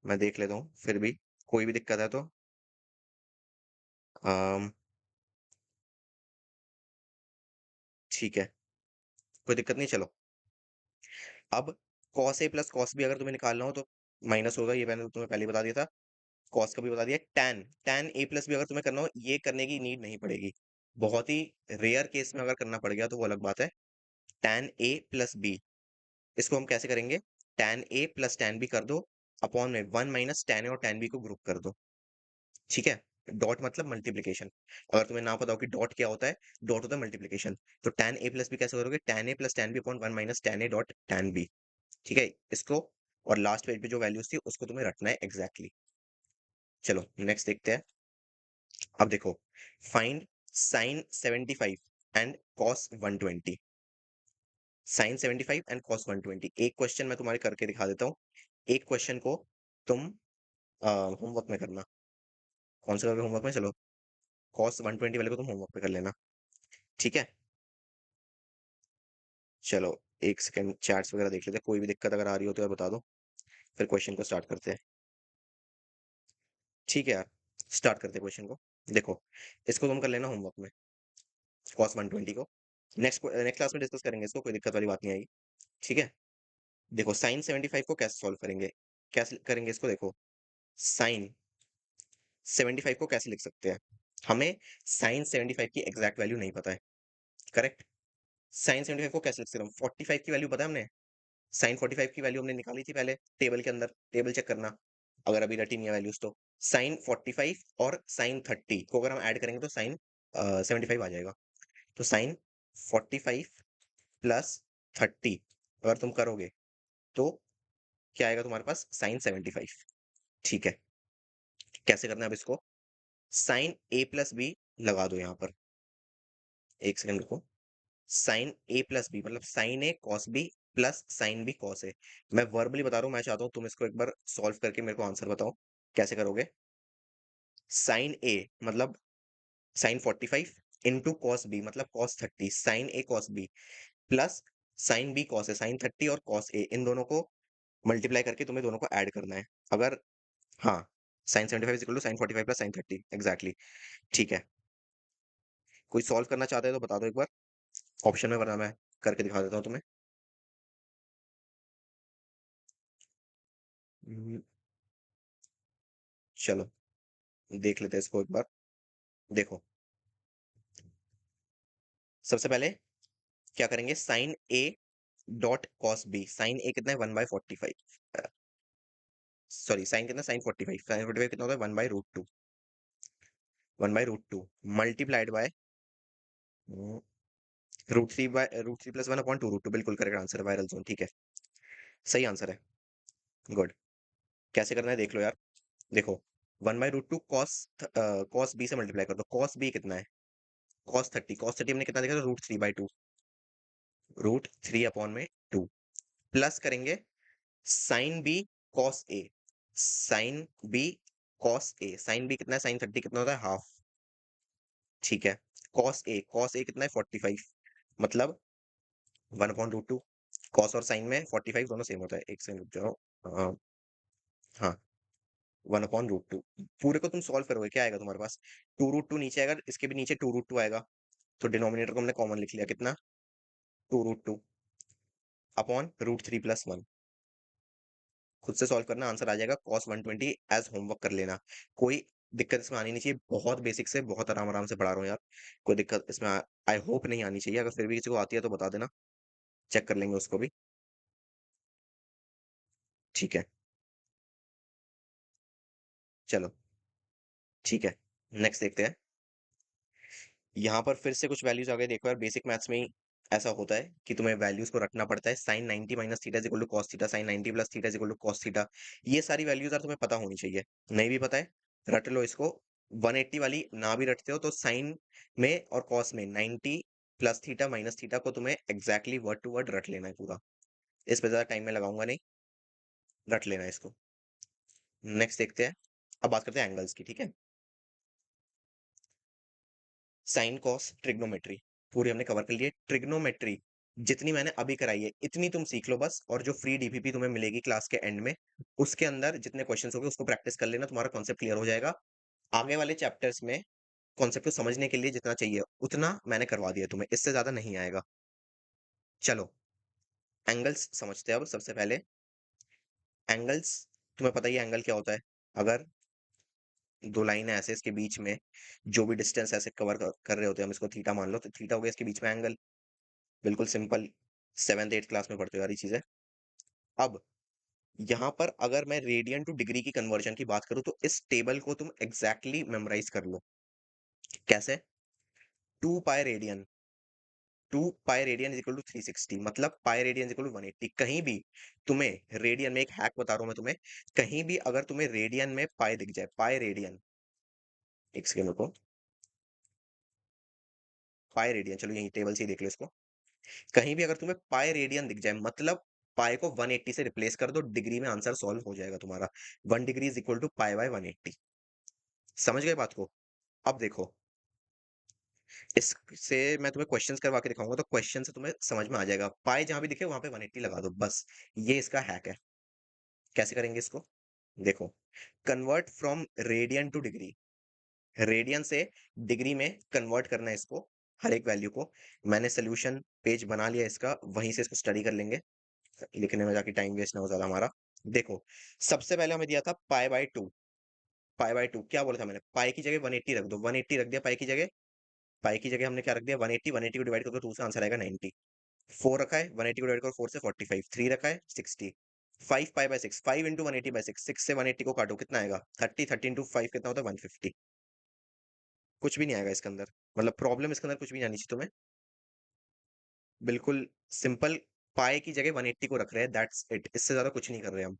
मैं देख लेता हूँ, फिर भी कोई भी दिक्कत है तो अम, ठीक है, कोई दिक्कत नहीं, चलो। अब cos A plus cos B अगर तुम्हें निकालना हो तो माइनस होगा, ये मैंने तुम्हें पहले ही बता दिया था। कॉस का भी बता दिया। Tan tan a plus B अगर तुम्हें करना हो, ये करने की नीड नहीं पड़ेगी। बहुत ही रेयर केस में अगर करना पड़ गया तो वो अलग बात है। टैन ए प्लस बी, इसको हम कैसे करेंगे, tan a plus tan B कर दो, अपॉन में वन माइनस टैन ए और टैन बी को ग्रुप कर दो। ठीक है, डॉट मतलब मल्टीप्लीकेशन। अगर तुम्हें ना पता हो कि डॉट क्या होता है, डॉट होता है मल्टीप्लीकेशन। तो टैन ए प्लस बी कैसे करोगे, tan a plus tan b upon one minus tan a dot tan b. ठीक है, इसको और लास्ट पेज पे जो वैल्यूज थी उसको तुम्हें रखना है एग्जैक्टली चलो नेक्स्ट देखते हैं। अब देखो, find sine 75 and cos 120। Sine 75 and cos 120, एक क्वेश्चन मैं तुम्हारे करके दिखा देता हूँ। एक क्वेश्चन को तुम होमवर्क में करना। कौन सा करोगे होमवर्क में, चलो कॉस 120 वाले को तुम होमवर्क पे कर लेना। ठीक है, चलो एक सेकंड चैट्स वगैरह देख लेते हैं, कोई भी दिक्कत अगर आ रही हो तो यार बता दो, फिर क्वेश्चन को स्टार्ट करते हैं। ठीक है यार, स्टार्ट करते हैं क्वेश्चन को। देखो, इसको तुम कर लेना होमवर्क में, कॉस 120 को। नेक्स्ट नेक्स्ट क्लास में डिस्कस करेंगे इसको, कोई दिक्कत वाली बात नहीं आएगी। ठीक है, देखो साइन 75 को कैसे सॉल्व करेंगे, कैसे करेंगे इसको, देखो साइन 75 को कैसे लिख सकते हैं। हमें साइन 75 की एग्जैक्ट वैल्यू नहीं पता है, करेक्ट। साइन 75 को कैसे लिख सकते हैं, 45 की वैल्यू पता है हमने, साइन 45 की वैल्यू हमने निकाली थी पहले टेबल के अंदर, टेबल चेक करना अगर अभी रटी नहीं है वैल्यूज तो। साइन 45 और साइन 30 को अगर हम ऐड करेंगे तो साइन 75 आ जाएगा। तो साइन 45 प्लस 30 अगर तुम करोगे तो क्या आएगा तुम्हारे पास, साइन 75। ठीक है, कैसे करना है अब इसको, साइन ए प्लस बी लगा दो यहाँ पर, एक सेकंड रुको। साइन ए प्लस बी मतलब sine A cos B plus sine B cos A. मैं वर्बली बता रहा हूँ, मैं चाहता हूँ तुम इसको एक बार सॉल्व करके मेरे को आंसर बताओ कैसे करोगे। साइन ए मतलब साइन 45 इंटू कॉस बी मतलब cos 30, sine A cos B plus sine B cos A, sine 30 और कॉस ए, इन दोनों को मल्टीप्लाई करके तुम्हें दोनों को ऐड करना है। अगर हाँ, sine 75 is equal to sine 45 plus sine 30 exactly. ठीक है, कोई सॉल्व करना चाहता है तो बता दो एक बार ऑप्शन में, वरना मैं करके दिखा देता हूँ तुम्हें। हम्म, चलो देख लेते हैं इसको एक बार। देखो, सबसे पहले क्या करेंगे, sine A dot cos B, sine A कितना है 1/45, सॉरी साइन कितना, साइन 45, साइन 45 कितना होता है 1/√2, 1/√2 मल्टीप्लाइड बाय √3 प्लस 1/2√2, बिल्कुल करेक्ट आंसर, वायरल जोन। ठीक है, सही आंसर है, गुड। कैसे करना है देख लो यार। देखो 1/√2 कॉस बी से मल्टीप्लाई कर दो, कॉस बी कितना है, कॉस 30 हमने कितना देखा था, √3/2, √3/2 प्लस करेंगे sign B cos A, sign B cos A, sine B कितना है, साइन 30 कितना होता है हाफ। ठीक है, कॉस ए कितना है 45 मतलब 1/√2, कॉस और साइन में 45 दोनों सेम होता है, एक सेकंड रुक जाओ। अ, हाँ, 1/√2, पूरे को तुम सॉल्व करोगे क्या आएगा तुम्हारे पास, 2√2 नीचे आएगा, इसके भी नीचे 2√2 आएगा, तो डिनोमिनेटर को हमने कॉमन लिख लिया, कितना 2√2 अपॉन √3 + 1। खुद से सॉल्व करना, आंसर आ जाएगा कॉस 120, एज होमवर्क कर लेना। कोई दिक्कत इसमें आनी नहीं चाहिए, बहुत बेसिक से बहुत आराम आराम से पढ़ा रहा हूँ यार, कोई दिक्कत इसमें आई होप नहीं आनी चाहिए, अगर फिर भी किसी को आती है तो बता देना, चेक कर लेंगे उसको भी। ठीक है, चलो ठीक है, नेक्स्ट देखते हैं। यहाँ पर फिर से कुछ वैल्यूज आ गए, देखो यार बेसिक मैथ्स में ही ऐसा होता है कि तुम्हें वैल्यूज को रखना पड़ता है। Sine 90 minus theta is equal to cos theta, sine 90 plus theta is equal to cos theta, ये सारी वैल्यूज यार तुम्हें पता होनी चाहिए। नहीं भी पता है, रट लो इसको। 180 वाली ना भी रटते हो तो साइन में और कॉस में 90 प्लस थीटा माइनस थीटा को तुम्हें एग्जैक्टली वर्ड टू वर्ड रट लेना है पूरा। इस पे ज़्यादा टाइम मैं लगाऊँगा नहीं, रट लेना इसको। नेक्स्ट देखते हैं, अब बात करते हैं एंगल्स की, ठीक है? साइन, कॉस, ट्रिग्नोमेट्री पूरी हमने कवर कर ली है। ट्रिग्नोमेट्री जितनी मैंने अभी कराई है, इतनी तुम सीख लो बस, और जो फ्री डीपीपी तुम्हें मिलेगी क्लास के एंड में, उसके अंदर जितने क्वेश्चंस होंगे उसको प्रैक्टिस कर लेना, तुम्हारा कॉन्सेप्ट क्लियर हो जाएगा। आगे वाले चैप्टर्स में कॉन्सेप्ट को समझने के लिए जितना चाहिए, उतना मैंने करवा दिया तुम्हें, इससे ज़्यादा नहीं आएगा। चलो, एंगल्स समझते हैं अब सबसे पहले। एंगल्स, तुम्हें पता ही है एंगल क्या होता है। अगर 2 लाइन है ऐसे, इसके बीच में जो भी डिस्टेंस ऐसे कवर कर रहे होते हैं, हम इसको थीटा मान लो, तो थीटा हो गया इसके बीच में एंगल। बिल्कुल सिंपल, 7th-8th क्लास में पढ़ते हो यार ये चीज़ें। अब यहाँ पर अगर मैं रेडियन टू डिग्री की कन्वर्जन की बात करूँ, तो इस टेबल को तुम एग्ज़ैक्टली मेमोराइज़ कर लो। कैसे? 2 pi radian, 2 pi radian is equal to 360, मतलब pi radian is equal to 180। कहीं भी तुम्हें रेडियन में, एक हैक बता रहा हूं मैं तुम्हें, कहीं भी अगर तुम्हें रेडियन में पाई दिख जाए, पाई रेडियन, एक सेकंड रुको, पाई रेडियन, चलो यही टेबल से ही देख लो इसको। कहीं भी अगर तुम्हें पाई रेडियन दिख जाए, मतलब पाई को 180 से रिप्लेस कर दो, डिग्री में आंसर सॉल्व हो जाएगा तुम्हारा। 1 degree is equal to pi by 180। समझ गए बात को? अब देखो, इससे मैं तुम्हें क्वेश्चंस करवा के दिखाऊंगा, तो क्वेश्चन से तुम्हें समझ में आ जाएगा। पाई जहां भी दिखे वहां पे 180 लगा दो बस। ये इसका हैक है। कैसे करेंगे इसको? देखो, convert from radian to degree, radian से डिग्री में कन्वर्ट करना है इसको, हर एक वैल्यू को। मैंने सोल्यूशन पेज बना लिया इसका, वहीं से इसको स्टडी कर लेंगे, लिखने में जाके टाइम वेस्ट ना हो ज्यादा हमारा। देखो, सबसे पहले हमें दिया था पाई बाय 2, पाई बाय 2 क्या बोला था मैंने, पाई की जगह 180 रख दो, 180 रख दिया पाई की जगह। पाई की जगह हमने क्या रख दिया, 180, 180 को डिवाइड कर दो 2 से, आंसर आएगा 90। 4 रखा है, 180 को डिवाइड करो 4 से, 45। 3 रखा है, 60। 5 पाई बाय 6, 5 इंटू 180 बाय 6, 6 से 180 को काटो, कितना आएगा 30, 30 इंटू 5 कितना होता है 150। कुछ भी नहीं आएगा इसके अंदर, मतलब प्रॉब्लम इसके अंदर कुछ भी नहीं आनी चाहिए तुम्हें। बिल्कुल सिंपल, पाई की जगह 180 को रख रहे हैं, दैट्स इट, इससे ज्यादा कुछ नहीं कर रहे हम।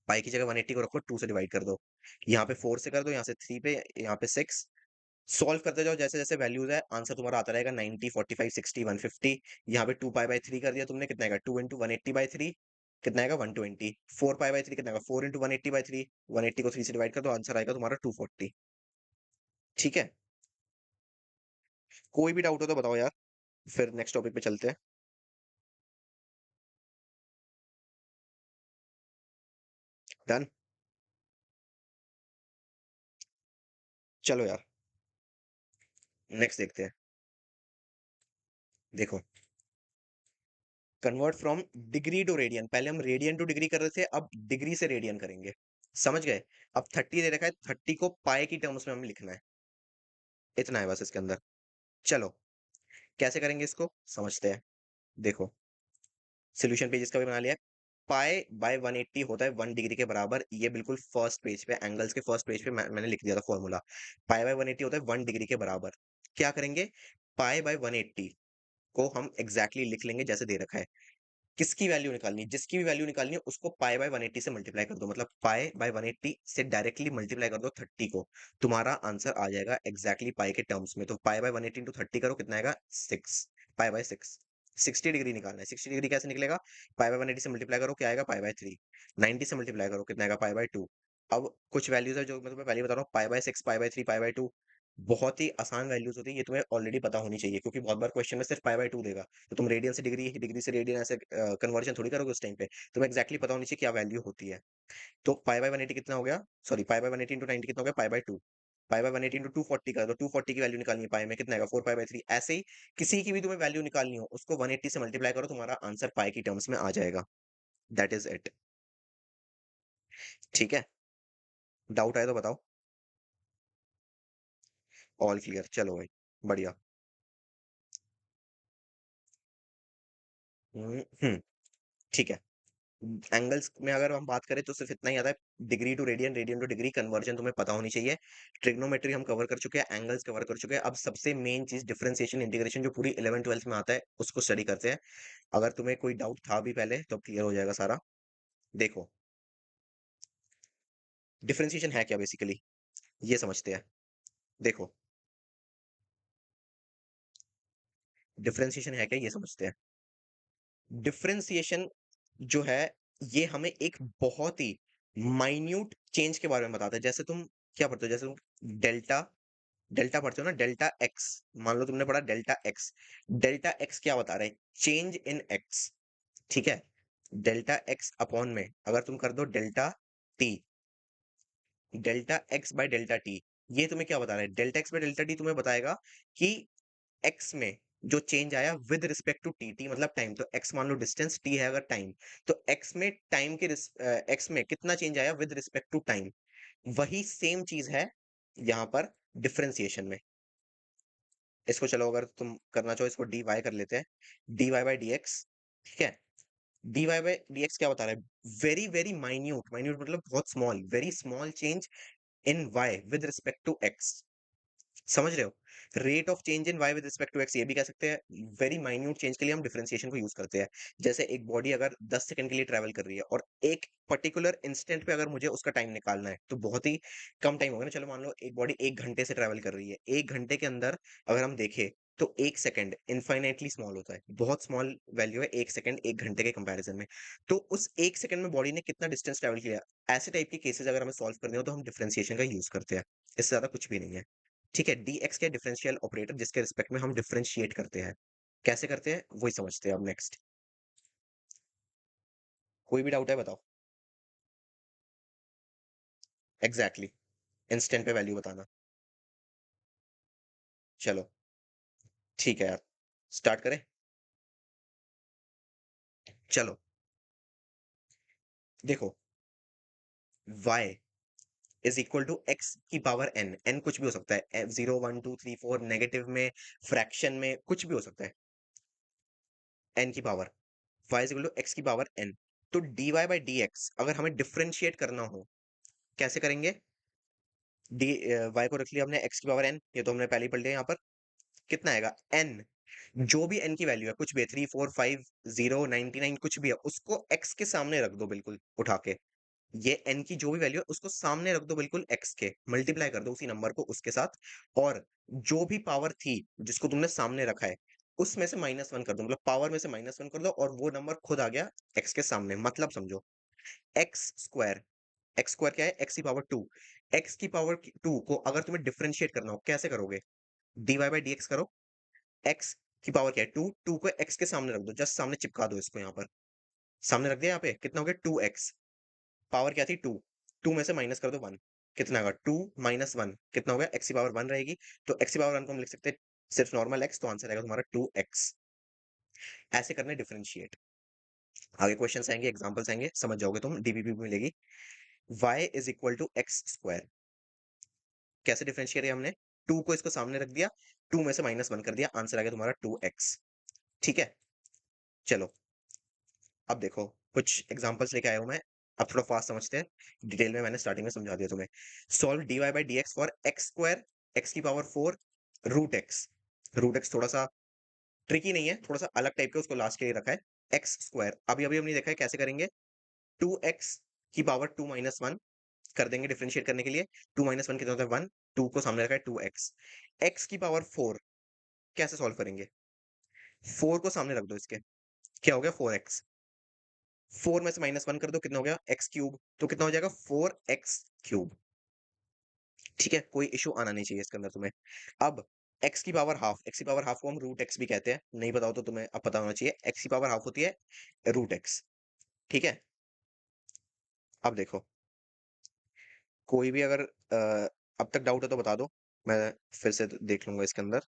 पाई की जगह 180 को रखो, 2 से डिवाइड कर दो, यहाँ पे 4 से कर दो, यहाँ से 3 पे, यहाँ पे 6। सॉल्व करते जाओ, जैसे जैसे वैल्यूज है आंसर तुम्हारा आता रहेगा, 90, 45, 60, 150। यहाँ पे 2 पाई बाय 3 कर दिया तुमने, कितना आएगा 2 इंटू 180 बाय 3, कितना आएगा 120। 4 पाई बाय 3 कितना आएगा 4 इंटू 180 बाय 3, 180 को 3 से डिवाइड कर दो, आंसर आएगा तुम्हारा 240। ठीक है? कोई भी डाउट हो तो बताओ यार, फिर नेक्स्ट टॉपिक पे चलते हैं। डन। चलो यार, नेक्स्ट देखते हैं। देखो, convert from degree to radian, पहले हम रेडियन टू डिग्री कर रहे थे, अब डिग्री से रेडियन करेंगे। समझ गए? अब 30 दे रखा है, 30 को पाई की टर्म्स में हमें लिखना है, इतना है बस इसके अंदर। चलो, कैसे करेंगे इसको समझते हैं। देखो, सॉल्यूशन पेज इसका भी बना लिया है। पाई बाय 180 होता है 1 डिग्री के बराबर, ये बिल्कुल फर्स्ट पेज पे, एंगल्स के फर्स्ट पेज पे मैंने लिख दिया था फॉर्मूला। पाई बाय 180 होता है 1 डिग्री के बराबर। क्या करेंगे, पाई बाय 180 को हम एग्जैक्टली लिख लेंगे जैसे दे रखा है। किसकी वैल्यू निकालनी है, जिसकी भी वैल्यू निकालनी है उसको पाई बाय 180 से मल्टीप्लाई कर दो, मतलब पाई बाय 180 से डायरेक्टली मल्टीप्लाई कर दो 30 को, तुम्हारा आंसर आ जाएगा एग्जैक्टली पाई के टर्म्स में। तो पाई बाय 180 इंटू 30 करो, कितना आएगा 6, पाई बाय 6। 60 डिग्री निकालना है, 60 डिग्री कैसे निकलेगा, पाई बाय 180 से मल्टीप्लाई करो, क्या आएगा पाई बाय 3। 90 से मल्टीप्लाई करो, कितना आएगा पाई बाय 2। अब कुछ वैल्यूज है जो मैं तुम्हें पहले ही बता रहा हूँ, pi by 6, pi by 3, pi by 2, बहुत ही आसान वैल्यूज होती है, ये तुम्हें ऑलरेडी पता होनी चाहिए, क्योंकि बहुत बार क्वेश्चन में सिर्फ पाई बाय 2 देगा, तो तुम रेडियन से डिग्री, डिग्री से रेडियन ऐसे कन्वर्जन थोड़ी करोगे उस टाइम पे। तुम्हें एक्जैक्टली पता होनी चाहिए क्या वैल्यू होती है। तो पाई बाय 180 कितना हो गया, सॉरी पाई बाय 180 इंटू 90 कितना हो गया, pi by 2। Pi by 180 into 240 कर दो, 240 की वैल्यू निकालनी है पाई में, कितना आएगा 4 पाई बाय 3। ऐसे ही किसी की भी तुम्हें वैल्यू निकालनी हो, उसको 180 से मल्टीप्लाई करो, तुम्हारा आंसर पाई की टर्म्स में आ जाएगा। That is it. ठीक है? डाउट आए तो बताओ। ऑल क्लियर, चलो भाई, बढ़िया। ठीक है। एंगल्स में अगर हम बात करें तो सिर्फ इतना ही आता है, degree to radian, radian to degree conversion तुम्हें पता होनी चाहिए। ट्रिग्नोमेट्री हम कवर कर चुके हैं, एंगल्स कवर कर चुके हैं। अब सबसे मेन चीज डिफरेंशिएशन इंटीग्रेशन, जो पूरी 11 12th में आता है, उसको स्टडी करते हैं। अगर तुम्हें कोई डाउट था भी पहले, तो क्लियर हो जाएगा सारा। देखो, डिफरेंशिएशन है क्या बेसिकली, ये समझते हैं। देखो, डिफरेंशिएशन है क्या ये समझते हैं। डिफरेंशिएशन जो है, ये हमें एक बहुत ही माइन्यूट चेंज के बारे में बताता है। जैसे तुम क्या पढ़ते हो? जैसे तुम डेल्टा डेल्टा पढ़ते हो ना, डेल्टा एक्स। मान लो तुमने पढ़ा डेल्टा एक्स। डेल्टा एक्स क्या बता रहा है? Change in x. ठीक है? डेल्टा एक्स अपॉन में अगर तुम कर दो delta t, delta x by delta t, ये तुम्हें क्या बता रहा है? Delta x by delta t तुम्हें बताएगा कि एक्स में जो चेंज आया with respect to t, t मतलब टाइम, तो एक्स मान लो डिस्टेंस, टी है अगर टाइम, तो एक्स में टाइम के एक्स में कितना चेंज आया विद रिस्पेक्ट टू टाइम। वही सेम चीज है यहाँ पर डिफरेंशिएशन में। इसको चलो अगर तुम करना चाहो इसको डी वाई कर लेते हैं, d y by D x. ठीक है? D y by D x क्या बता रहा है? वेरी वेरी माइन्यूट, माइन्यूट मतलब बहुत small, very small change in y with respect to x. समझ रहे हो? Rate of change in y with respect to x, ये भी कह सकते हैं। वेरी माइन्यूट चेंज के लिए हम डिफरेंशिएशन को यूज करते हैं। जैसे एक बॉडी अगर 10 सेकंड के लिए ट्रैवल कर रही है और एक पर्टिकुलर इंस्टेंट पे अगर मुझे उसका टाइम निकालना है, तो बहुत ही कम टाइम होगा ना। चलो मान लो एक बॉडी 1 घंटे से ट्रैवल कर रही है। 1 घंटे के अंदर अगर हम देखें तो 1 सेकंड इनफाइनाइटली स्मॉल होता है। बहुत स्मॉल वैल्यू है 1 सेकंड 1 घंटे के कंपैरिजन में। तो उस 1 सेकंड में बॉडी ने कितना डिस्टेंस ट्रैवल किया, ऐसे टाइप के केसेस अगर हमें सॉल्व करने हो तो हम डिफरेंशिएशन का यूज करते हैं। इससे ज्यादा कुछ भी नहीं है। ठीक है? डीएक्स क्या? डिफरेंशियल ऑपरेटर जिसके रिस्पेक्ट में हम डिफरेंशिएट करते हैं। कैसे करते हैं वही समझते हैं अब नेक्स्ट। कोई भी डाउट है बताओ। एग्जैक्टली, इंस्टेंट पे वैल्यू बताना। चलो ठीक है यार, स्टार्ट करें। चलो देखो, y is equal to x की पावर n। n कुछ भी हो सकता है, 0 1 2 3 4, नेगेटिव में, फ्रैक्शन में, कुछ भी हो सकता है। n की power, y is equal to x की पावर n। तो dy बाई डी एक्स अगर हमें डिफरेंशिएट करना हो, कैसे करेंगे? डी वाई को रख लिया हमने एक्स की पावर n, ये तो हमने पहले ही पढ़ लिया। यहाँ पर कितना आएगा? n, जो भी n की वैल्यू है, कुछ भी है, 3 4 5 0 99 कुछ भी है, उसको x के सामने रख दो बिल्कुल उठा के। ये n की जो भी वैल्यू है उसको सामने रख दो बिल्कुल x के, मल्टीप्लाई कर दो उसी नंबर को उसके साथ। और जो भी पावर थी जिसको तुमने सामने रखा है, उसमें से -1 कर दो, मतलब पावर में से -1 कर दो और वो नंबर खुद आ गया x के सामने। मतलब समझो, एक्स स्क्वायर, एक्स स्क्वायर क्या है? एक्स की पावर 2। एक्स की पावर 2 को अगर तुम्हें डिफरेंशिएट करना हो, कैसे करोगे? dy बाई डी एक्स करो। एक्स की पावर क्या है? 2, 2 को एक्स के सामने रख दो, जस्ट सामने चिपका दो इसको। यहाँ पर सामने रख दिया। यहाँ पे कितना हो गया? 2x। पावर क्या थी? 2, 2 में से माइनस कर दो 1, कितना होगा? 2 माइनस 1 कितना हो गया? x की पावर 1 रहेगी। तो x की पावर 1 को हम लिख सकते हैं सिर्फ नॉर्मल x, तो आंसर आएगा तुम्हारा 2x। ऐसे करने डिफरेंशिएट। आगे क्वेश्चंस आएंगे, एग्जांपल्स आएंगे, समझ जाओगे तुम, डीबीबी में मिलेगी। y is equal to x square, कैसे डिफरेंशिएट किया हमने? 2 को इसको सामने रख दिया, 2 में से -1 कर दिया, आंसर आ गया तुम्हारा 2x। ठीक है? चलो अब देखो, कुछ एग्जांपल्स लेके आया हूं मैं। अब थोड़ा फास्ट समझते हैं। डिटेल में मैंने स्टार्टिंग में समझा दिया तुम्हें। Solve dy by D X for X square, X की power 4, root X. Root X थोड़ा सा ट्रिकी नहीं है, थोड़ा सा अलग टाइप का, उसको लास्ट के लिए रखा है। एक्स स्क्वायर अभी अभी हमने देखा है कैसे करेंगे। 2x की पावर 2 -1 कर देंगे डिफरेंशिएट करने के लिए। 2 -1 कितना होता है? 1। 2 को सामने रखा है 2x। x की पावर 4 कैसे सॉल्व करेंगे? 4 को सामने रख दो इसके, क्या हो गया? 4x। 4 में से -1 कर दो, कितना हो गया? X cube. तो कितना हो जाएगा? 4x cube. ठीक है? कोई इशू आना नहीं चाहिए इसके अंदर तुम्हें। अब x की पावर हाफ, x की पावर हाफ को हम रूट एक्स भी कहते हैं, नहीं बताओ तो तुम्हें अब पता होना चाहिए। x की पावर हाफ होती है रूट एक्स। ठीक है? अब देखो, कोई भी अगर अब तक डाउट है तो बता दो, मैं फिर से देख लूंगा इसके अंदर।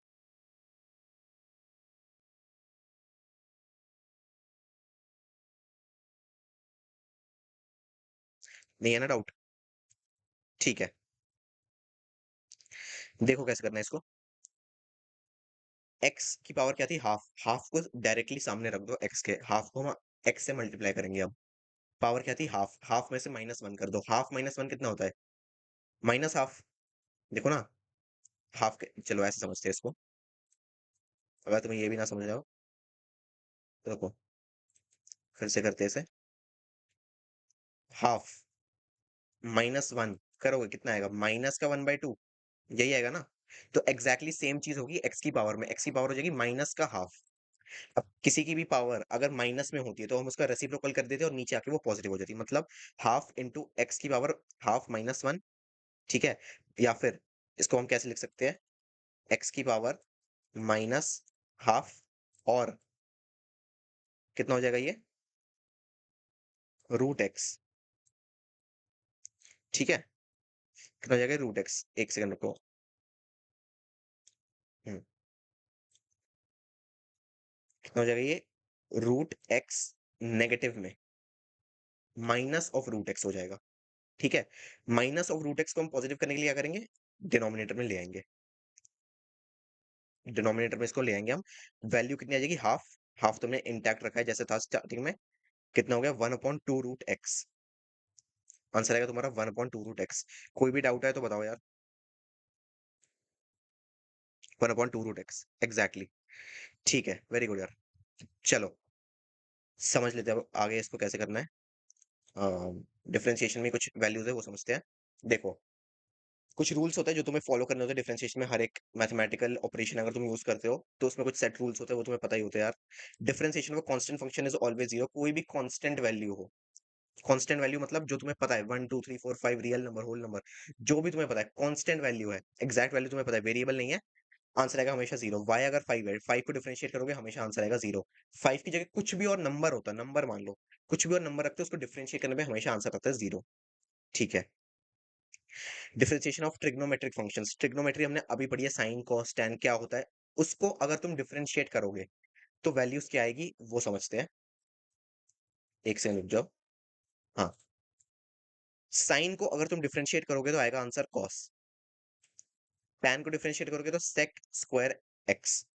नहीं है ना डाउट? ठीक है, देखो कैसे करना है इसको। x की पावर क्या थी? हाफ। हाफ को डायरेक्टली सामने रख दो, x के हाफ को हम x से मल्टीप्लाई करेंगे। अब पावर क्या थी? हाफ। हाफ में से -1 कर दो, हाफ -1 कितना होता है? Minus half. देखो ना, हाफ के, चलो ऐसे समझते हैं इसको, अगर तुम्हें ये भी ना समझ आओ तो देखो, फिर से करते हैं इसे। हाफ -1 करोगे कितना आएगा? माइनस का 1/2, यही आएगा ना? तो एग्जैक्टली सेम चीज होगी एक्स की पावर में, एक्स की पावर हो जाएगी माइनस का हाफ। अब किसी की भी पावर अगर माइनस में होती है तो हम उसका रेसिप्रोकल कर देते हैं और नीचे आके वो पॉजिटिव हो जाती है, मतलब हाफ इंटू एक्स की पावर हाफ माइनस वन। ठीक है, या फिर इसको हम कैसे लिख सकते हैं, एक्स की पावर माइनस हाफ और कितना हो जाएगा ये, रूट एक्स। ठीक है, कितना हो जाएगा रूट एक्स, एक सेकंड रुको। हम्म, कितना हो जाएगा ये, रूट एक्स नेगेटिव में माइनस ऑफ रूट एक्स हो जाएगा। ठीक है, माइनस ऑफ रूट एक्स को हम पॉजिटिव करने के लिए क्या करेंगे, डिनोमिनेटर में ले आएंगे। डिनोमिनेटर में इसको ले आएंगे हम, वैल्यू कितनी आ जाएगी, हाफ। हाफ तुमने इंटैक्ट रखा है जैसे था स्टार्टिंग में। कितना हो गया, one upon two root x. Answer आएगा तुम्हारा one upon two root x. कोई भी डाउट है तो बताओ यार। One upon two root x exactly. ठीक है, वेरी गुड यार। चलो समझ लेते हैं अब आगे इसको कैसे करना है। डिफरेंशिएशन में कुछ वैल्यूज है वो समझते हैं। देखो, कुछ रूल्स होते हैं जो तुम्हें फॉलो करने होते हैं डिफरेंशिएशन में। हर एक मैथमेटिकल ऑपरेशन अगर तुम यूज करते हो तो उसमें कुछ सेट रूल्स होते हैं, वो तुम्हें पता ही होते हैं यार। डिफरेंशिएशन में constant function is always zero, कोई भी कांस्टेंट वैल्यू हो। कांस्टेंट वैल्यू मतलब जो तुम्हें पता है, 1 2 3 4 5 रियल नंबर, होल नंबर, जो भी तुम्हें पता है कांस्टेंट वैल्यू है, एग्जैक्ट वैल्यू तुम्हें पता है, वेरिएबल नहीं है, आंसर आएगा हमेशा जीरो। वाई अगर 5 है, 5 को डिफरेंशिएट करोगे हमेशा आंसर आएगा जीरो। 5 की जगह कुछ भी और नंबर होता है, नंबर मान लो, कुछ भी और नंबर रखते हो उसको डिफरेंशिएट करने में हमेशा आंसर आता है जीरो। ठीक है, differentiation of trigonometric functions, trigonometry हमने अभी पढ़ी है, साइन कॉस टैन क्या होता है। उसको अगर तुम डिफरेंशिएट करोगे तो वैल्यूज क्या आएगी वो समझते हैं। एक सेकंड रुक जाओ। हाँ, साइन को अगर तुम डिफरेंशिएट करोगे तो आएगा आंसर कॉस। टैन को डिफरेंशिएट करोगे तो सेक स्क्वायर एक्स।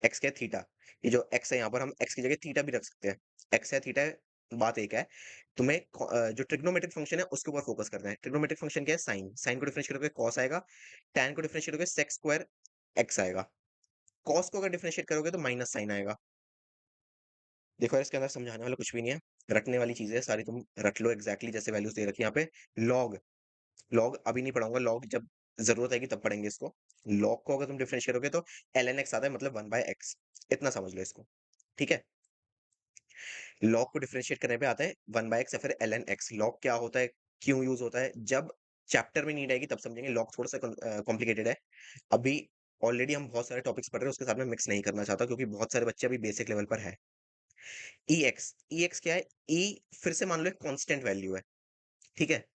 एक्स क्या है, थीटा। ये जो एक्स है यहाँ पर हम एक्स की जगह थीटा भी रख सकते हैं। एक्स है, थीटा है, बात एक है। तुम्हें जो ट्रिग्नोमेट्रिक फंक्शन है उसके ऊपर फोकस करना है। ट्रिग्नोमेट्रिक फंक्शन क्या है, साइन। साइन को डिफरेंशिएट करोगे कॉस आएगा। टैन को डिफरेंशिएट करोगे सेक स्क्वायर एक्स आएगा। कॉस को अगर डिफरेंशिएट करोगे तो माइनस साइन आएगा। देखो यार, इसके अंदर समझाने वाला कुछ भी नहीं है, रटने वाली चीजें सारी तुम रट लो एग्जैक्टली जैसे वैल्यूज दे रखी है यहाँ पे। लॉग, लॉग अभी नहीं पढ़ाऊंगा, लॉग जब जरूरत आएगी तब पढ़ेंगे इसको। लॉग को अगर तुम डिफरेंशिएट करोगे तो एल एन एक्स आता है, मतलब वन बाय एक्स। इतना समझ लो इसको। ठीक है, लॉग को डिफरेंशिएट करने पे आता है वन बाय एक्स या फिर एल एन एक्स। लॉग क्या होता है, क्यों यूज होता है, जब चैप्टर में नीड आएगी तब समझेंगे। लॉग थोड़ा सा कॉम्प्लिकेटेड है। अभी ऑलरेडी हम बहुत सारे टॉपिक्स पढ़ रहे हैं, उसके साथ में मिक्स नहीं करना चाहता क्योंकि बहुत सारे बच्चे अभी बेसिक लेवल पर है। ई एक्स, ई एक्स क्या है, ई फिर से मान लो एक कांस्टेंट वैल्यू है। ठीक है,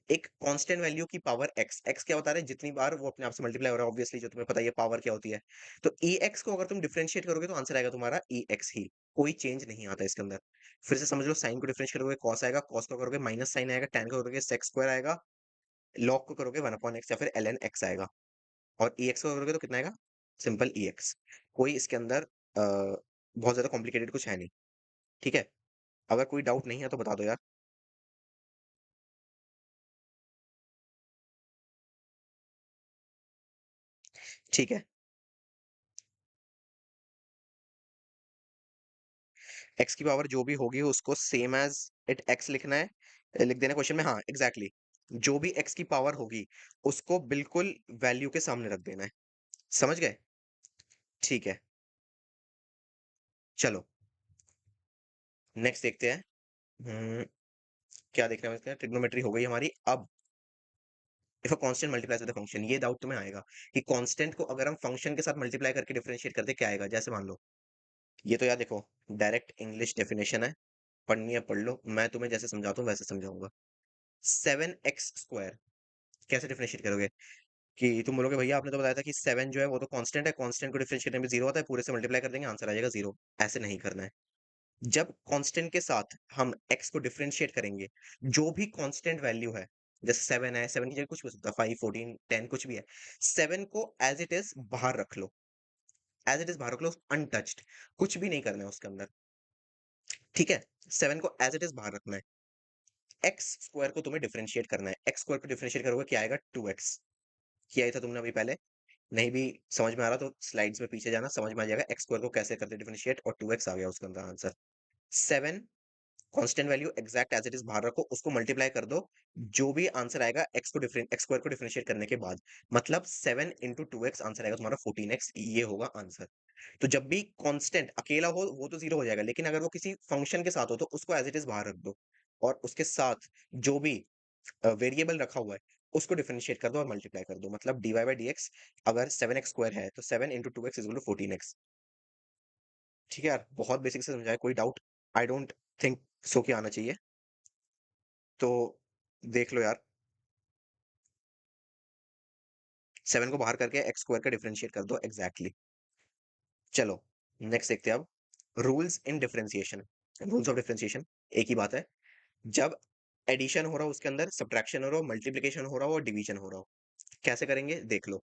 एक कांस्टेंट वैल्यू की पावर एक्स। एक्स क्या बता रहे हैं, जितनी बार वो अपने आप से मल्टीप्लाई हो रहा है, ऑब्वियसली जो तुम्हें पता ही है पावर क्या होती है। तो ई एक्स को अगर तुम डिफरेंशिएट करोगे तो आंसर आएगा तुम्हारा ई एक्स ही। कोई चेंज नहीं आता इसके अंदर। फिर से समझ लो, साइन को डिफरेंशिएट करोगे कॉस आएगा, कॉस को करोगे माइनस साइन आएगा, टैन को करोगे सेक स्क्वायर आएगा, लॉग को करोगे वन अपॉन एक्स या फिर एल एन एक्स आएगा, और ई एक्स को करोगे तो कितना आएगा, सिंपल ई एक्स। कोई इसके अंदर बहुत ज्यादा कॉम्प्लिकेटेड कुछ है नहीं। ठीक है, अगर कोई डाउट नहीं है तो बता दो यार। ठीक है, एक्स की पावर जो भी होगी उसको सेम एज इट एक्स लिखना है, लिख देना क्वेश्चन में। हाँ एग्जैक्टली exactly। जो भी एक्स की पावर होगी उसको बिल्कुल वैल्यू के सामने रख देना है। समझ गए? ठीक है, चलो नेक्स्ट देखते हैं। हम्म, क्या देख रहे हैं इसका, ट्रिग्नोमेट्री हो गई हमारी। अब if a constant multiplies with the function, ये डाउट तुम्हें आएगा कि कांस्टेंट को अगर हम फंक्शन के साथ मल्टीप्लाई करके डिफरेंशिएट करते क्या आएगा। जैसे मान लो, ये तो यार देखो डायरेक्ट इंग्लिश डेफिनेशन है, पढ़नी है पढ़ लो, मैं तुम्हें जैसे समझाता हूँ वैसे समझाऊंगा। 7x स्क्वायर कैसे डिफरेंशिएट करोगे, कि तुम बोलोगे भैया आपने तो बताया था कि 7 जो है वो तो कांस्टेंट है, कांस्टेंट को डिफरेंशिएट करने में जीरो आता है, पूरे से मल्टीप्लाई कर देंगे आंसर आ जाएगा जीरो। ऐसे नहीं करना है। जब कांस्टेंट के साथ हम x को डिफरेंशिएट करेंगे, जो भी कांस्टेंट वैल्यू है, जैसे 7 है, 7 की जगह कुछ भी हो सकता है, 5 14 10 कुछ भी है, 7 को एज इट इज बाहर रख लो। एज इट इज बाहर रख लो, अनटच्ड, कुछ भी नहीं करना है उसके अंदर। ठीक है, 7 को एज इट इज बाहर रखना है। एक्स स्क्वायर को तुम्हें डिफरेंशिएट करना है। एक्स स्क्वायर को डिफरेंशिएट करोगे क्या आएगा, 2x। किया ही था तुमने अभी पहले। नहीं भी समझ में आ रहा तो स्लाइड्स में पीछे जाना, समझ में आ जाएगा एक्स स्क्वायर को कैसे करते डिफरेंशिएट, और 2x आ गया उसके अंदर answer. 7 constant value exact as it is बाहर रखो, उसको मल्टीप्लाई कर दो, जो भी आंसर आएगा एक्स स्क्वायर को डिफरेंशिएट करने के बाद, मतलब 7 इंटू टू एक्स आंसर आएगा तुम्हारा 14x, ये होगा आंसर। तो जब भी कांस्टेंट अकेला हो वो तो 0 हो जाएगा, लेकिन अगर वो किसी फंक्शन के साथ हो तो उसको एज़ इट इज़ बाहर रख दो और उसके साथ जो भी वेरिएबल रखा हुआ है उसको डिफरेंशिएट कर दो और मल्टीप्लाई कर दो। मतलब dy बाय dx अगर 7x स्क्वायर है तो 7 into 2x is equal to 14x। ठीक है यार, बहुत बेसिक से समझाया, कोई doubt I don't think so कि आना चाहिए। तो देख लो यार, 7 को बाहर करके x स्क्वायर का डिफरेंशिएट कर दो एग्जैक्टली। चलो नेक्स्ट देखते हैं अब, rules in differentiation. Rules of differentiation एक ही बात है, जब एडिशन हो रहा हो उसके अंदर सब्ट्रैक्शन हो रहा हो, मल्टीप्लिकेशन हो रहा हो और डिवीजन हो रहा हो, कैसे करेंगे देख लो।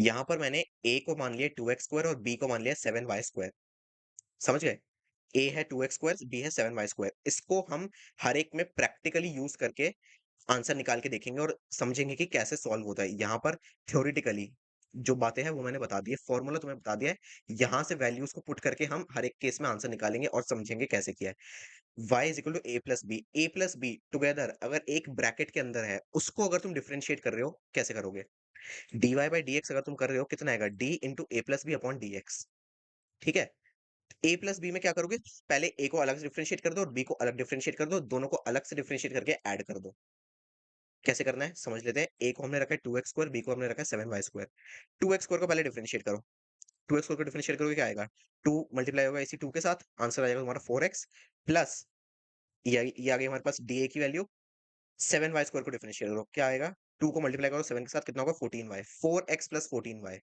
यहाँ पर मैंने a को मान लिया 2x स्क्वायर और b को मान लिया 7y स्क्वायर। समझ गए? a है 2x स्क्वायर, b है 7y स्क्वायर। इसको हम हर एक में प्रैक्टिकली यूज करके आंसर निकाल के देखेंगे और समझेंगे कि कैसे सॉल्व होता है। यहाँ पर थ्योरेटिकली जो बातें हैं वो मैंने बता दी है, फॉर्मूला तुम्हें बता दिया है। यहाँ से वैल्यूज को पुट करके हम हर एक केस में आंसर निकालेंगे और समझेंगे कैसे किया है। y is equal to a plus b together अगर एक ब्रैकेट के अंदर है, उसको अगर तुम डिफरेंशिएट कर रहे हो कैसे करोगे? dy बाई dx अगर तुम कर रहे हो कितना आएगा? d इंटू ए प्लस बी अपॉन dx। ठीक है, a प्लस बी में क्या करोगे? पहले a को अलग से डिफरेंशिएट कर दो और b को अलग डिफरेंशिएट कर दो, दोनों को अलग से डिफरेंशिएट करके ऐड कर दो। कैसे करना है समझ लेते हैं। a को हमने रखा है 2x स्क्वायर, b को हमने रखा है 7y स्क्वायर। 2x स्क्वायर को पहले डिफरेंशिएट करो। 2x स्क्वायर को डिफरेंशिएट करोगे क्या आएगा? 2 मल्टीप्लाई होगा इसी 2 के साथ, आंसर आ जाएगा तुम्हारा 4x प्लस ये आ गई हमारे पास dA की वैल्यू। 7y स्क्वायर को डिफरेंशिएट करो, क्या आएगा? 2 को मल्टीप्लाई करो 7 के साथ, कितना होगा? 14y। 4x प्लस 14y,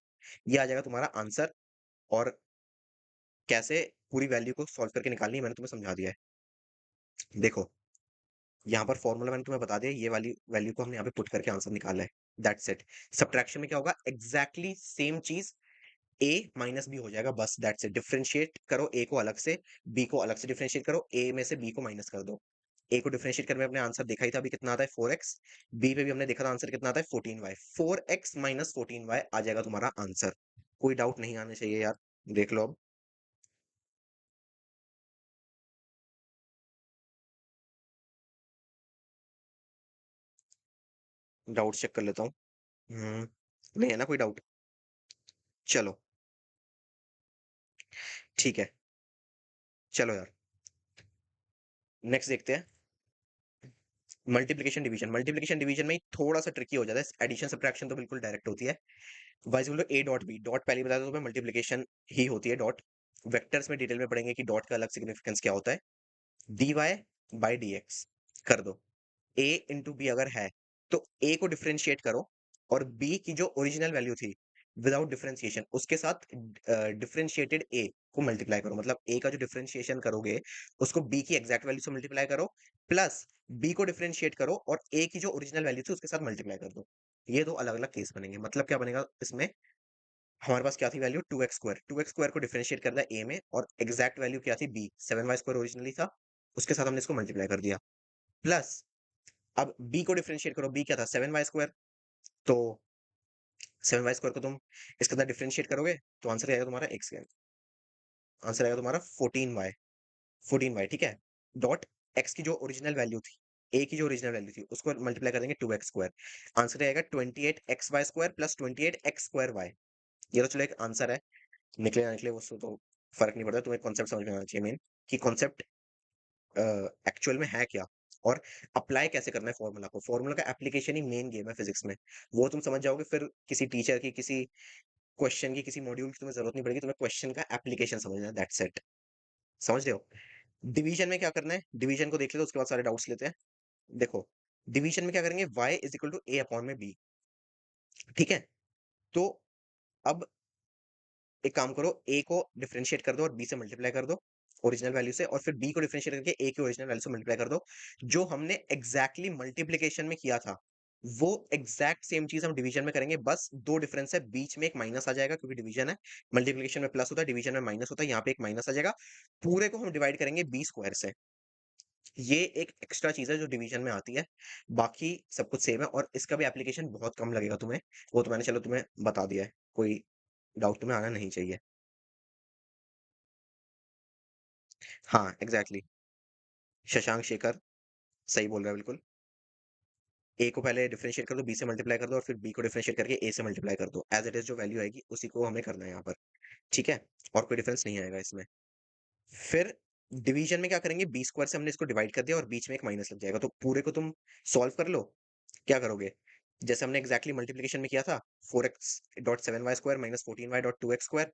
ये आ जाएगा तुम्हारा आंसर। और कैसे पूरी वैल्यू को सॉल्व करके निकालनी है मैंने तुम्हें समझा दिया है। देखो, यहाँ पर फॉर्मूला मैंने तुम्हें बता दिया, ये वाली वैल्यू को हमने यहाँ पे पुट करके आंसर निकाला है। That's it. सब्ट्रैक्शन में क्या होगा? एग्जैक्टली सेम चीज, a माइनस बी हो जाएगा, बस दैट्स इट। डिफरेंशिएट करो a को अलग से, b को अलग से डिफरेंशिएट करो, a में से b को माइनस कर दो। a को डिफरेंशिएट करने में अपने आंसर देखा ही था, अभी कितना आता है? 4x। b पे भी हमने देखा था आंसर कितना आता है? 14y। 4x माइनस 14y आ जाएगा तुम्हारा आंसर। कोई डाउट नहीं आने चाहिए यार, देख लो अब। डाउट चेक कर लेता हूँ। नहीं है ना कोई डाउट? चलो ठीक है, चलो यार नेक्स्ट देखते हैं। मल्टीप्लिकेशन डिवीजन में ही थोड़ा सा ट्रिकी हो जाता है, एडिशन सब्ट्रैक्शन तो बिल्कुल डायरेक्ट होती है। वाइज बोलो a डॉट b, डॉट पहले बता दो तुम्हें मल्टीप्लिकेशन ही होती है डॉट। वेक्टर्स में डिटेल में पढ़ेंगे कि डॉट का अलग सिग्निफिकेंस क्या होता है। dy बाई dx कर दो। a इंटू बी अगर है तो a को डिफरेंशिएट करो और b की जो ओरिजिनल वैल्यू थी विदाउट डिफरेंशिएशन उसके साथ डिफरेंशिएटेड a को मल्टीप्लाई करो। मतलब a का जो डिफरेंशिएशन करोगे उसको b की एग्जैक्ट वैल्यू से मल्टीप्लाई करो, प्लस b को डिफरेंशिएट करो और a की जो ओरिजिनल वैल्यू थी उसके साथ मल्टीप्लाई कर दो। ये दो अलग अलग केस बनेंगे। मतलब क्या बनेगा इसमें? हमारे पास क्या थी value? 2x square. 2x square को डिफरेंशिएट करना है a में और एग्जैक्ट वैल्यू क्या थी? b। 7y स्क्वायर ओरिजिनली था, उसके साथ हमने इसको मल्टीप्लाई कर दिया। प्लस अब b को डिफरेंशिएट करो, b क्या था? 7y square. तो 7y स्क्वायर को तुम इसके अंदर डिफरेंशिएट करोगे तो आंसर आएगा तुम्हारा x स्क्वायर। आंसर आएगा तुम्हारा 14y। 14y ठीक है। डॉट x की जो ओरिजिनल वैल्यू थी, a की जो ओरिजिनल वैल्यू थी उसको मल्टीप्लाई कर देंगे 2x स्क्वायर। आंसर आएगा 28xy square plus 28x square y। ये तो चलो एक आंसर है, निकले ना निकले उससे तो फर्क नहीं पड़ता। तुम्हें कॉन्सेप्ट समझ में आना चाहिए मेन, कि कॉन्सेप्ट एक्चुअल में है क्या और अप्लाई कैसे करना है फॉर्मूला को। फॉर्मूला का एप्लीकेशन ही मेन गेम है फिजिक्स में। वो तुम समझ जाओगे फिर किसी टीचर की, किसी क्वेश्चन की, किसी मॉड्यूल की तुम्हें जरूरत नहीं पड़ेगी। तुम्हें क्वेश्चन का एप्लीकेशन समझना है, दैट्स इट। समझ रहे हो? डिवीजन में क्या करना है, डिवीजन को देख लेते हैं, उसके बाद सारे डाउट्स लेते हैं। देखो, डिवीजन में क्या करेंगे? y is equal to a upon में b। ठीक है, तो अब एक काम करो, a को डिफरेंशिएट कर दो और b से मल्टीप्लाई कर दो ओरिजिनल वैल्यू से, और फिर b को डिफरेंशिएट करके a की ओरिजिनल वैल्यू से मल्टीप्लाई कर दो। जो हमने एग्जैक्टली मल्टीप्लिकेशन में किया था वो एग्जैक्ट सेम चीज हम डिवीजन में करेंगे, बस दो डिफरेंस है, बीच में एक माइनस आ जाएगा क्योंकि डिवीजन है। मल्टीप्लिकेशन में प्लस होता है, डिवीजन में माइनस होता है, यहाँ पे एक माइनस आ जाएगा। पूरे को हम डिवाइड करेंगे b स्क्वायर से। ये एक एक्स्ट्रा चीज है जो डिवीजन में आती है, बाकी सब कुछ सेम है और इसका भी एप्लीकेशन बहुत कम लगेगा तुम्हें। वो तो मैंने चलो तुम्हें बता दिया है, कोई डाउट तुम्हें आना नहीं चाहिए। हाँ, एग्ज़ैक्टली। शशांक शेखर, सही बोल रहा है बिल्कुल। ए को पहले डिफरेंशिएट कर दो, बी से मल्टीप्लाई कर दो और फिर बी को डिफरेंशिएट करके ए से मल्टीप्लाई कर दो। एज इट इज जो वैल्यू आएगी उसी को हमें करना है यहाँ पर, ठीक है? और कोई डिफरेंस नहीं आएगा इसमें। फिर डिवीजन में क्या करेंगे, बी स्क्वायर से हमने इसको डिवाइड कर दिया और बीच में एक माइनस लग जाएगा, तो पूरे को तुम सॉल्व कर लो। क्या करोगे, जैसे हमने एग्जैक्टली मल्टीप्लीकेशन में किया था, 4x.7y² माइनस 14y.2x²।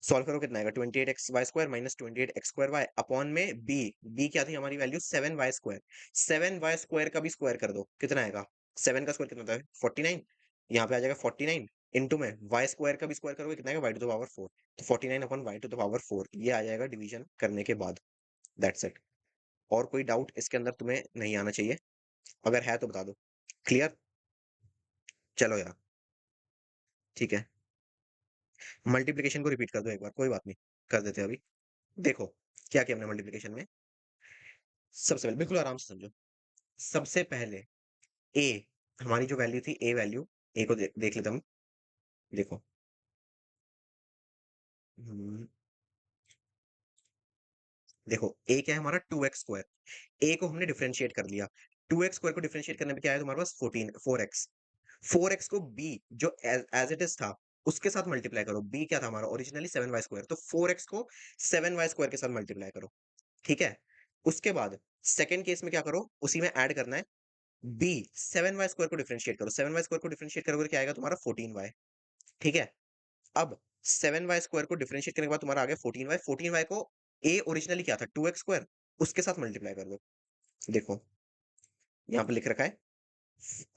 सॉल्व करो, कितना आएगा, 28xy² माइनस 28x²y अपॉन में बी। बी क्या थी हमारी वैल्यू, 7y²। 7y² का भी स्क्वायर कर दो, कितना आएगा, 7 का स्क्वायर कितना होता है, 49। यहाँ पे आ जाएगा 49 इंटू में वाई स्क्वायर का भी स्क्वायर करोगे, कितना आएगा, वाई टू द पावर 4। तो 49 upon y to the power 4 ये आ जाएगा डिवीजन करने के बाद। That's it. और कोई डाउट इसके अंदर तुम्हें नहीं आना चाहिए, अगर है तो बता दो। क्लियर? चलो यार, ठीक है। मल्टीप्लिकेशन को रिपीट कर दो एक बार, कोई बात नहीं, कर देते हैं अभी। देखो क्या किया हमने मल्टीप्लिकेशन में। सबसे पहले बिल्कुल आराम से समझो। सबसे पहले ए, हमारी जो वैल्यू थी ए वैल्यू, ए को देख लेते हम। देखो, हम्म, देखो ए क्या है हमारा, 2x²। ए को हमने डिफरेंशिएट कर लिया। 2x² को डिफरेंशिएट करने में क्या है तुम्हारे पास, 4x। 4x को बी जो एज इट इज था उसके साथ मल्टीप्लाई करो। बी क्या था हमारा ओरिजिनली, 7y², तो 4x को 7y² के साथ मल्टीप्लाई करो, ठीक है? उसके बाद सेकंड केस में क्या करो, उसी में ऐड करना है, बी 7y² को डिफरेंशिएट करो। 7y² को डिफरेंशिएट करोगे क्या आएगा तुम्हारा, 14y, ठीक है? अब 7y² को डिफरेंशिएट करने के बाद तुम्हारा आ गया 14y। 14y को ए ओरिजिनली क्या था, 2x², उसके साथ मल्टीप्लाई कर दो। देखो यहाँ पे लिख रखा है,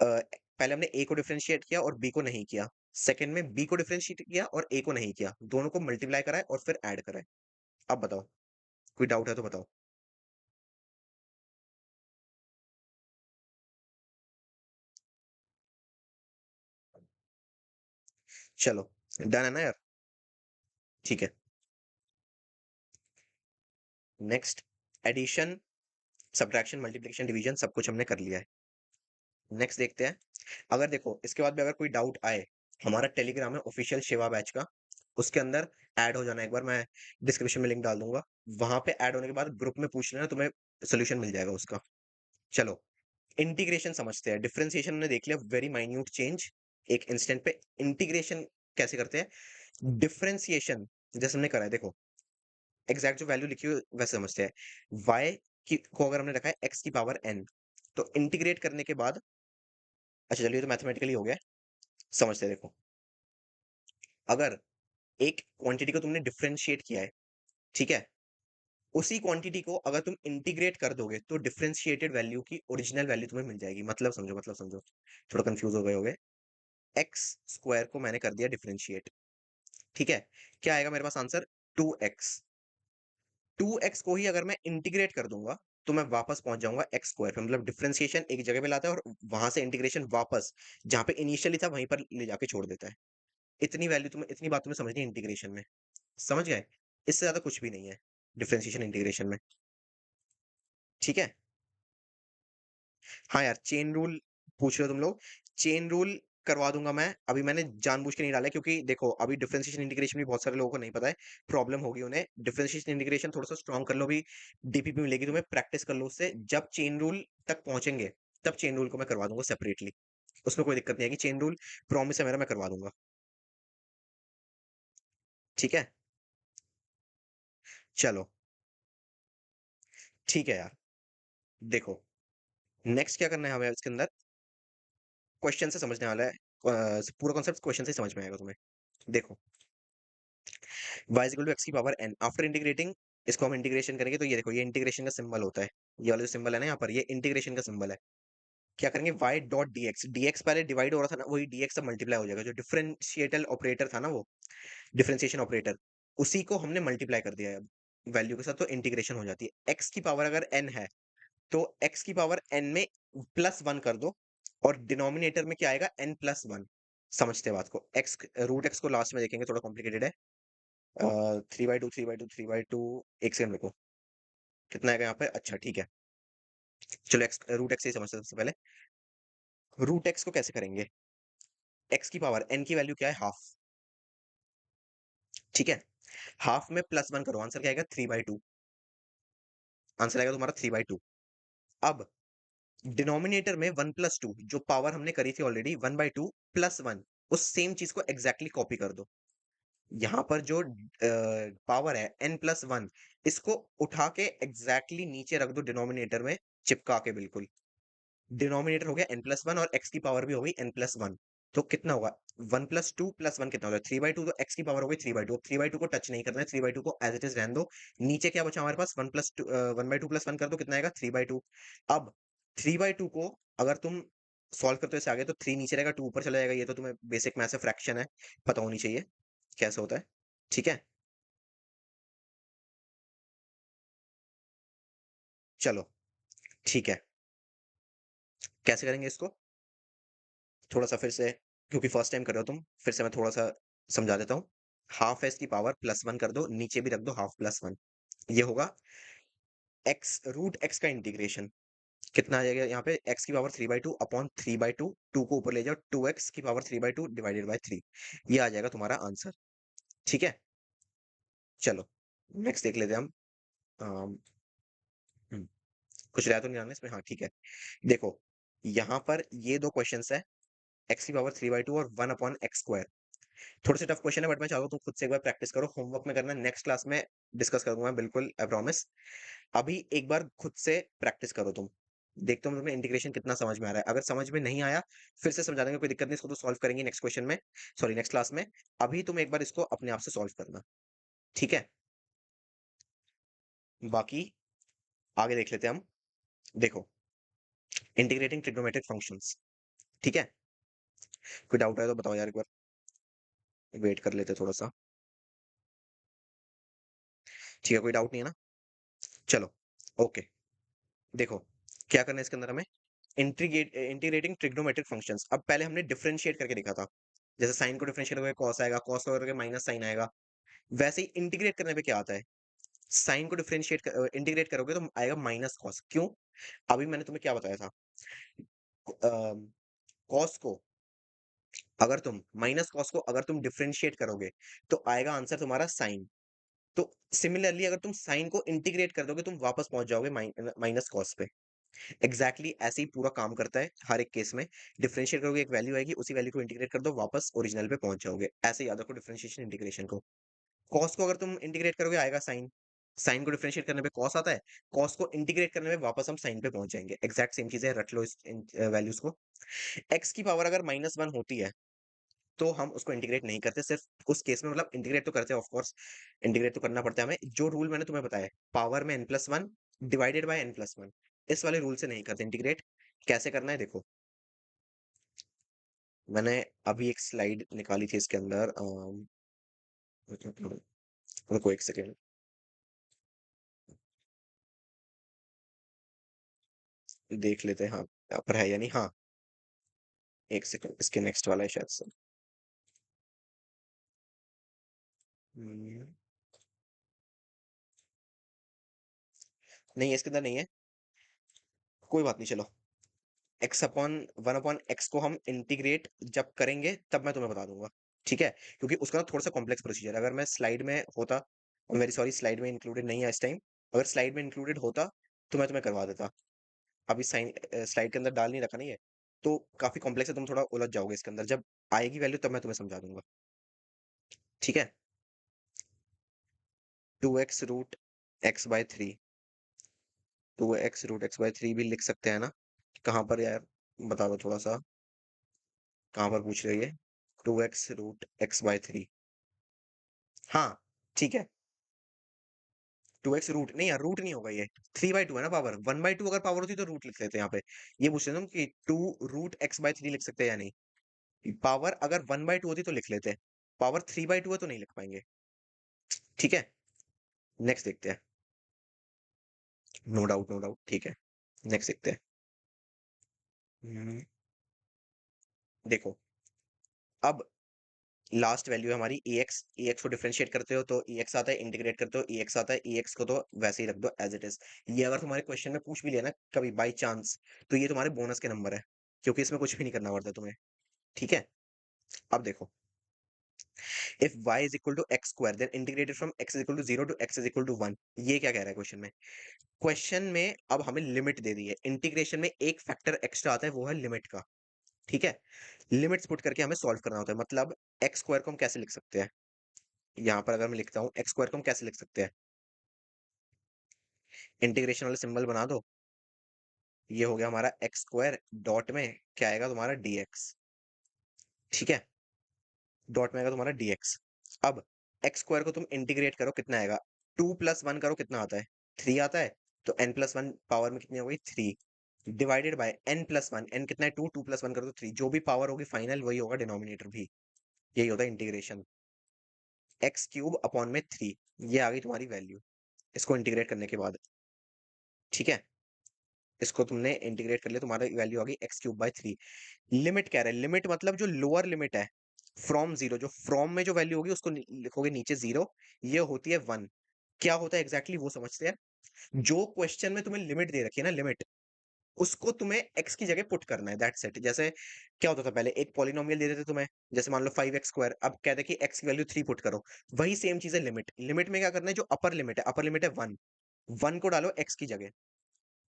पहले हमने ए को डिफरेंशिएट किया और बी को नहीं किया, सेकंड में बी को डिफरेंशिएट किया और ए को नहीं किया, दोनों को मल्टीप्लाई कराए और फिर ऐड कराए। अब बताओ, कोई डाउट है तो बताओ। चलो, डन है ना यार? ठीक है। Next, addition, subtraction, multiplication, division सब कुछ हमने कर लिया है। नेक्स्ट देखते हैं। अगर देखो इसके बाद भी अगर कोई डाउट आए, हमारा टेलीग्राम है ऑफिशियल शिवा बैच का, उसके अंदर ऐड हो जाना एक बार, मैं डिस्क्रिप्शन में लिंक डाल दूंगा। वहां पे ऐड होने के बाद ग्रुप में पूछ लेना, तुम्हें सोल्यूशन मिल जाएगा उसका। चलो, इंटीग्रेशन समझते हैं। डिफरेंशिएशन हमने देख लिया, वेरी माइन्यूट चेंज एक इंस्टेंट पे। इंटीग्रेशन कैसे करते हैं, डिफरेंशिएशन जैसे हमने करा है, देखो एग्जैक्ट जो वैल्यू लिखी हुई है वैसे समझते हैं। y की को अगर हमने रखा है x की पावर n, तो इंटीग्रेट करने के बाद, अच्छा चलिए तो मैथमेटिकली हो गया, समझते हैं। देखो, अगर एक क्वांटिटी को तुमने डिफरेंशिएट किया है, ठीक है, उसी क्वांटिटी को अगर तुम इंटीग्रेट कर दोगे तो डिफरेंशिएटेड वैल्यू की ओरिजिनल वैल्यू तुम्हें मिल जाएगी। मतलब समझो, मतलब समझो, थोड़ा कंफ्यूज हो गए होगे। x² को मैंने कर दिया डिफरेंशिएट, ठीक है, क्या आएगा मेरे पास आंसर, 2x। 2x को ही अगर मैं इंटीग्रेट कर दूंगा तो मैं वापस पहुंच जाऊंगा x² पे। मतलब डिफरेंशिएशन एक जगह पे लाता है और वहां से इंटीग्रेशन वापस जहां पे इनिशियली था वहीं पर ले जाके छोड़ देता है। इतनी वैल्यू तुम्हें, इतनी बात तुम्हें समझनी है इंटीग्रेशन में, समझ गए? इससे ज्यादा कुछ भी नहीं है डिफरेंशिएशन इंटीग्रेशन में, ठीक है? हाँ यार, चेन रूल पूछ रहे हो तुम लोग, चेन रूल करवा दूंगा मैं। अभी मैंने जानबूझ के नहीं डाला है, क्योंकि देखो अभी डिफरेंशिएशन इंटीग्रेशन भी बहुत सारे लोगों को नहीं पता है, प्रॉब्लम होगी उन्हें। डिफरेंशिएशन इंटीग्रेशन थोड़ा सा स्ट्रॉन्ग कर लो, भी डीपीपी मिलेगी तुम्हें, प्रैक्टिस कर लो उससे। जब चेन रूल तक पहुंचेंगे तब चेन रूल को मैं करवा दूंगा सेपरेटली, उसमें कोई दिक्कत नहीं है कि चेन रूल प्रॉमिस है मेरा, मैं करवा दूंगा, ठीक है? चलो, ठीक है यार। देखो, नेक्स्ट क्या करना है हमें इसके अंदर, क्वेश्चन से समझने वाला है। पूरा कॉन्सेप्ट क्वेश्चन से समझ में आएगा तुम्हें। देखो, y इक्वल टू एक्स की पावर n, आफ्टर इंटीग्रेटिंग, इसको हम इंटीग्रेशन करेंगे तो ये देखो, ये इंटीग्रेशन का सिंबल होता है, ये वाला जो सिंबल है ना यहाँ पर, ये इंटीग्रेशन का सिंबल है। क्या करेंगे, y डॉट dx, dx पहले डिवाइड हो रहा था ना, वही dx अब मल्टीप्लाई हो जाएगा। जो डिफरेंशिएटल ऑपरेटर था ना, वो डिफरेंशिएशन ऑपरेटर, उसी को हमने मल्टीप्लाई कर दिया है अब वैल्यू के साथ, तो इंटीग्रेशन हो जाती है। x की पावर अगर n है तो x की पावर n में +1 कर दो, और डिनोमिनेटर में क्या आएगा, n+1। समझते हैं बात को, x रूट x को लास्ट में देखेंगे, थोड़ा कॉम्प्लिकेटेड है। 3/2 3/2 3/2, एक सेकंड रुको, कितना आएगा यहाँ पे, अच्छा ठीक है। चलो एक्स, रूट एक्स ही समझते हैं सबसे पहले। रूट एक्स को कैसे करेंगे, एक्स की पावर एन की वैल्यू क्या है, हाफ, ठीक है? हाफ में +1 करो, आंसर क्या आएगा, 3/2। आंसर आएगा तुम्हारा 3/2। अब डिनोमिनेटर में 1+2 जो पावर हमने करी थी ऑलरेडी 1/2 प्लस 1, उस सेम चीज को एग्जैक्टली कॉपी कर दो। यहाँ पर जो पावर है n+1, इसको उठा के एग्जैक्टली नीचे रख दो डिनोमिनेटर में, चिपका के बिल्कुल। डिनोमिनेटर हो गया n+1 और x की पावर भी हो गई n+1। तो कितना होगा? 1+2 प्लस 1 कितना हो जाएगा? 3/2। तो x की पावर हो गई 3/2। 3/2 को टच नहीं करना है, 3/2 को एज इट इज रहने दो। नीचे क्या बचा हमारे पास? 1/2 प्लस 1 कर दो, कितना आएगा? 3/2। अब 3/2 को अगर तुम सॉल्व करते हो इससे आगे, तो 3 नीचे रहेगा, 2 ऊपर चला जाएगा। ये तो तुम्हें बेसिक मैथ्स से फ्रैक्शन है, पता होनी चाहिए कैसे होता है। ठीक है, चलो ठीक है। कैसे करेंगे इसको? थोड़ा सा फिर से, क्योंकि फर्स्ट टाइम कर रहे हो तुम, फिर से मैं थोड़ा सा समझा देता हूँ। हाफ एस की पावर प्लस 1 कर दो, नीचे भी रख दो हाफ प्लस 1। ये होगा एक्स, रूट एक्स का इंटीग्रेशन। कितना आ जाएगा यहाँ पे? एक्स की पावर 3/2 अपॉन 3/2, 2 को ऊपर ले जाओ, 2x की पावर 3/2 डिवाइडेड बाय 3। ये आ जाएगा तुम्हारा आंसर। ठीक है, चलो नेक्स्ट देख लेते हैं हम। अम, हम्म, कुछ रहा तो नहीं आना इसमें? हाँ ठीक है। देखो, यहाँ पर ये दो क्वेश्चंस है, एक्स की पावर 3/2 और 1/x²। थोड़े से टफ क्वेश्चन है, बट मैं चाहता हूँ तुम खुद से एक बार प्रैक्टिस करो, होमवर्क में करना, नेक्स्ट क्लास में डिस्कस करूंगा मैं, बिल्कुल आई प्रॉमिस। अभी एक बार खुद से प्रैक्टिस करो तुम, देखते हो तुम्हें इंटीग्रेशन कितना समझ में आ रहा है। अगर समझ में नहीं आया, फिर से समझा देंगे, कोई दिक्कत नहीं, इसको तो सॉल्व करेंगे नेक्स्ट क्वेश्चन में, सॉरी नेक्स्ट क्लास में। अभी तुम एक बार इसको अपने आप से सॉल्व करना, ठीक है? बाकी आगे देख लेते हैं हम। देखो, इंटीग्रेटिंग ट्रिग्नोमेट्रिक फंक्शंस, ठीक है? कोई डाउट है तो बताओ यार, एक बार वेट कर लेते थोड़ा सा। ठीक है, कोई डाउट नहीं है ना? चलो, ओके। देखो, क्या करना है इसके अंदर हमें? Integrating trigonometric functions. अब पहले हमने डिफरेंशिएट करके देखा था, जैसे साइन को डिफरेंशिएट करोगे कॉस आएगा, कॉस को करोगे माइनस साइन आएगा। वैसे ही इंटीग्रेट करने पे क्या आता है? साइन को डिफरेंशिएट इंटीग्रेट करोगे तो आएगा माइनस कॉस। क्यों? अभी मैंने तुम्हें क्या बताया था? कॉस को अगर तुम माइनस कॉस को अगर तुम डिफरेंशिएट करोगे, तो आएगा आंसर तुम्हारा साइन। तो सिमिलरली अगर तुम साइन को इंटीग्रेट कर दोगे, तुम वापस पहुंच जाओगे माइनस कॉस पे। एग्जैक्टली ऐसे ही पूरा काम करता है हर एक केस में। डिफरेंशिएट करोगे, एक वैल्यू आएगी, उसी वैल्यू को इंटीग्रेट कर दो, वापस ओरिजिनल पे पहुंच जाओगे। ऐसे याद रखो डिफरेंशिएशन इंटीग्रेशन को। कॉस को अगर तुम इंटीग्रेट करोगे, आएगा साइन। साइन को डिफरेंशिएट करने पे कॉस आता है, कॉस को इंटीग्रेट करने में वापस हम साइन पे पहुंच जाएंगे। एग्जैक्ट सेम चीज है, रट लो इस वैल्यूज को। एक्स की पावर अगर -1 होती है, तो हम उसको इंटीग्रेट नहीं करते, सिर्फ उस केस में, मतलब इंटीग्रेट तो करते हैं ऑफ कोर्स, इंटीग्रेट तो करना पड़ता है हमें। जो रूल मैंने तुम्हें बताया, पावर में n+1 डिवाइडेड बाय n+1, इस वाले रूल से नहीं करते इंटीग्रेट। कैसे करना है देखो, मैंने अभी एक स्लाइड निकाली थी इसके अंदर, रुको एक सेकेंड, देख लेते हैं हाँ यहाँ पर है या नहीं। हाँ, एक सेकेंड, इसके नेक्स्ट वाला है शायद से। हम्म, नहीं है, इसके अंदर नहीं है, कोई बात नहीं, चलो। x/1/x को हम इंटीग्रेट जब करेंगे, तब मैं तुम्हें बता दूंगा, ठीक है? क्योंकि उसका ना थोड़ा सा कॉम्प्लेक्स प्रोसीजर है। अगर मैं स्लाइड में होता, वेरी सॉरी, स्लाइड में इंक्लूडेड नहीं है इस टाइम। अगर स्लाइड में इंक्लूडेड होता, तो मैं तुम्हें करवा देता। अभी स्लाइड के अंदर डाल नहीं रखा नहीं है, तो काफी कॉम्प्लेक्स है, तुम थोड़ा उलझ जाओगे इसके अंदर। जब आएगी वैल्यू, तब मैं तुम्हें समझा दूंगा, ठीक है? 2x√x/3, 2x√x/3 भी लिख सकते हैं ना? कहाँ पर यार, बता दो थोड़ा सा, कहाँ पर पूछ रही है? 2x√x/3, हाँ ठीक है। 2x रूट नहीं यार, रूट नहीं होगा ये, 3/2 है ना पावर। 1/2 अगर पावर होती तो रूट लिख लेते यहाँ पे। ये पूछ रहे थे हम कि 2√x/3 लिख सकते हैं या नहीं। पावर अगर 1/2 होती तो लिख लेते, पावर 3/2 है तो नहीं लिख पाएंगे, ठीक है? नेक्स्ट देखते हैं। नो डाउट, नो डाउट, ठीक है। नेक्स्ट देखते हैं। हम्म, देखो, अब लास्ट वैल्यू है हमारी ax। ax को डिफरेंशिएट करते हो तो ax आता है, इंटीग्रेट करते हो ax आता है, ax को तो वैसे ही रख दो एज इट इज। ये अगर तुम्हारे क्वेश्चन में पूछ भी लिया ना कभी बाई चांस, तो ये तुम्हारे बोनस के नंबर है, क्योंकि इसमें कुछ भी नहीं करना पड़ता तुम्हें, ठीक है? अब देखो, if y is equal to x square then integrated from x is equal to 0 to x is equal to 1। ये क्या कह रहा है क्वेश्चन में? क्वेश्चन में अब हमें लिमिट दे दी है, इंटीग्रेशन में एक फैक्टर एक्स्ट्रा आता है, वो है लिमिट का। ठीक है, लिमिट्स पुट करके हमें सॉल्व करना होता है। मतलब एक्स स्क्वायर को हम कैसे लिख सकते हैं? यहाँ पर अगर मैं लिखता हूँ एक्स स्क्वायर को हम कैसे लिख सकते हैं? इंटीग्रेशन वाला सिंबल बना दो, ये हो गया हमारा एक्स स्क्वायर, डॉट में क्या आएगा तुम्हारा dx। ठीक है, डॉट में आएगा तुम्हारा dx। अब एक्स स्क्वायर को तुम इंटीग्रेट करो, कितना आएगा? 2 + 1 करो, कितना आता है? 3 आता है। तो n+1 पावर में कितनी हो गई? 3 डिवाइडेड बाय n+1, n कितना है? 2, 2 + 1 करो तो 3, जो भी पावर होगी फाइनल वही होगा डिनोमिनेटर भी। यही होता है इंटीग्रेशन, x³/3। ये आ गई तुम्हारी वैल्यू इसको इंटीग्रेट करने के बाद। ठीक है, इसको तुमने इंटीग्रेट कर लिया, तुम्हारा वैल्यू आ गई x³/3। लिमिट कह रहा है, लिमिट मतलब जो लोअर लिमिट है फ्रॉम जीरो, जो फ्रॉम में जो वैल्यू होगी उसको लिखोगे नीचे 0, ये होती है 1। क्या होता है एग्जैक्टली वो समझते हैं। जो क्वेश्चन में तुम्हें लिमिट दे रखी है ना, लिमिट, उसको तुम्हें x की जगह पुट करना है, दैट्स इट। जैसे क्या होता था पहले, एक पॉलिनोमियल दे देते तुम्हें, जैसे मान लो 5x², अब कहते हैं कि x की वैल्यू 3 पुट करो। वही सेम चीज है लिमिट। लिमिट में क्या करना है, जो अपर लिमिट है, अपर लिमिट है 1, 1 को डालो x की जगह,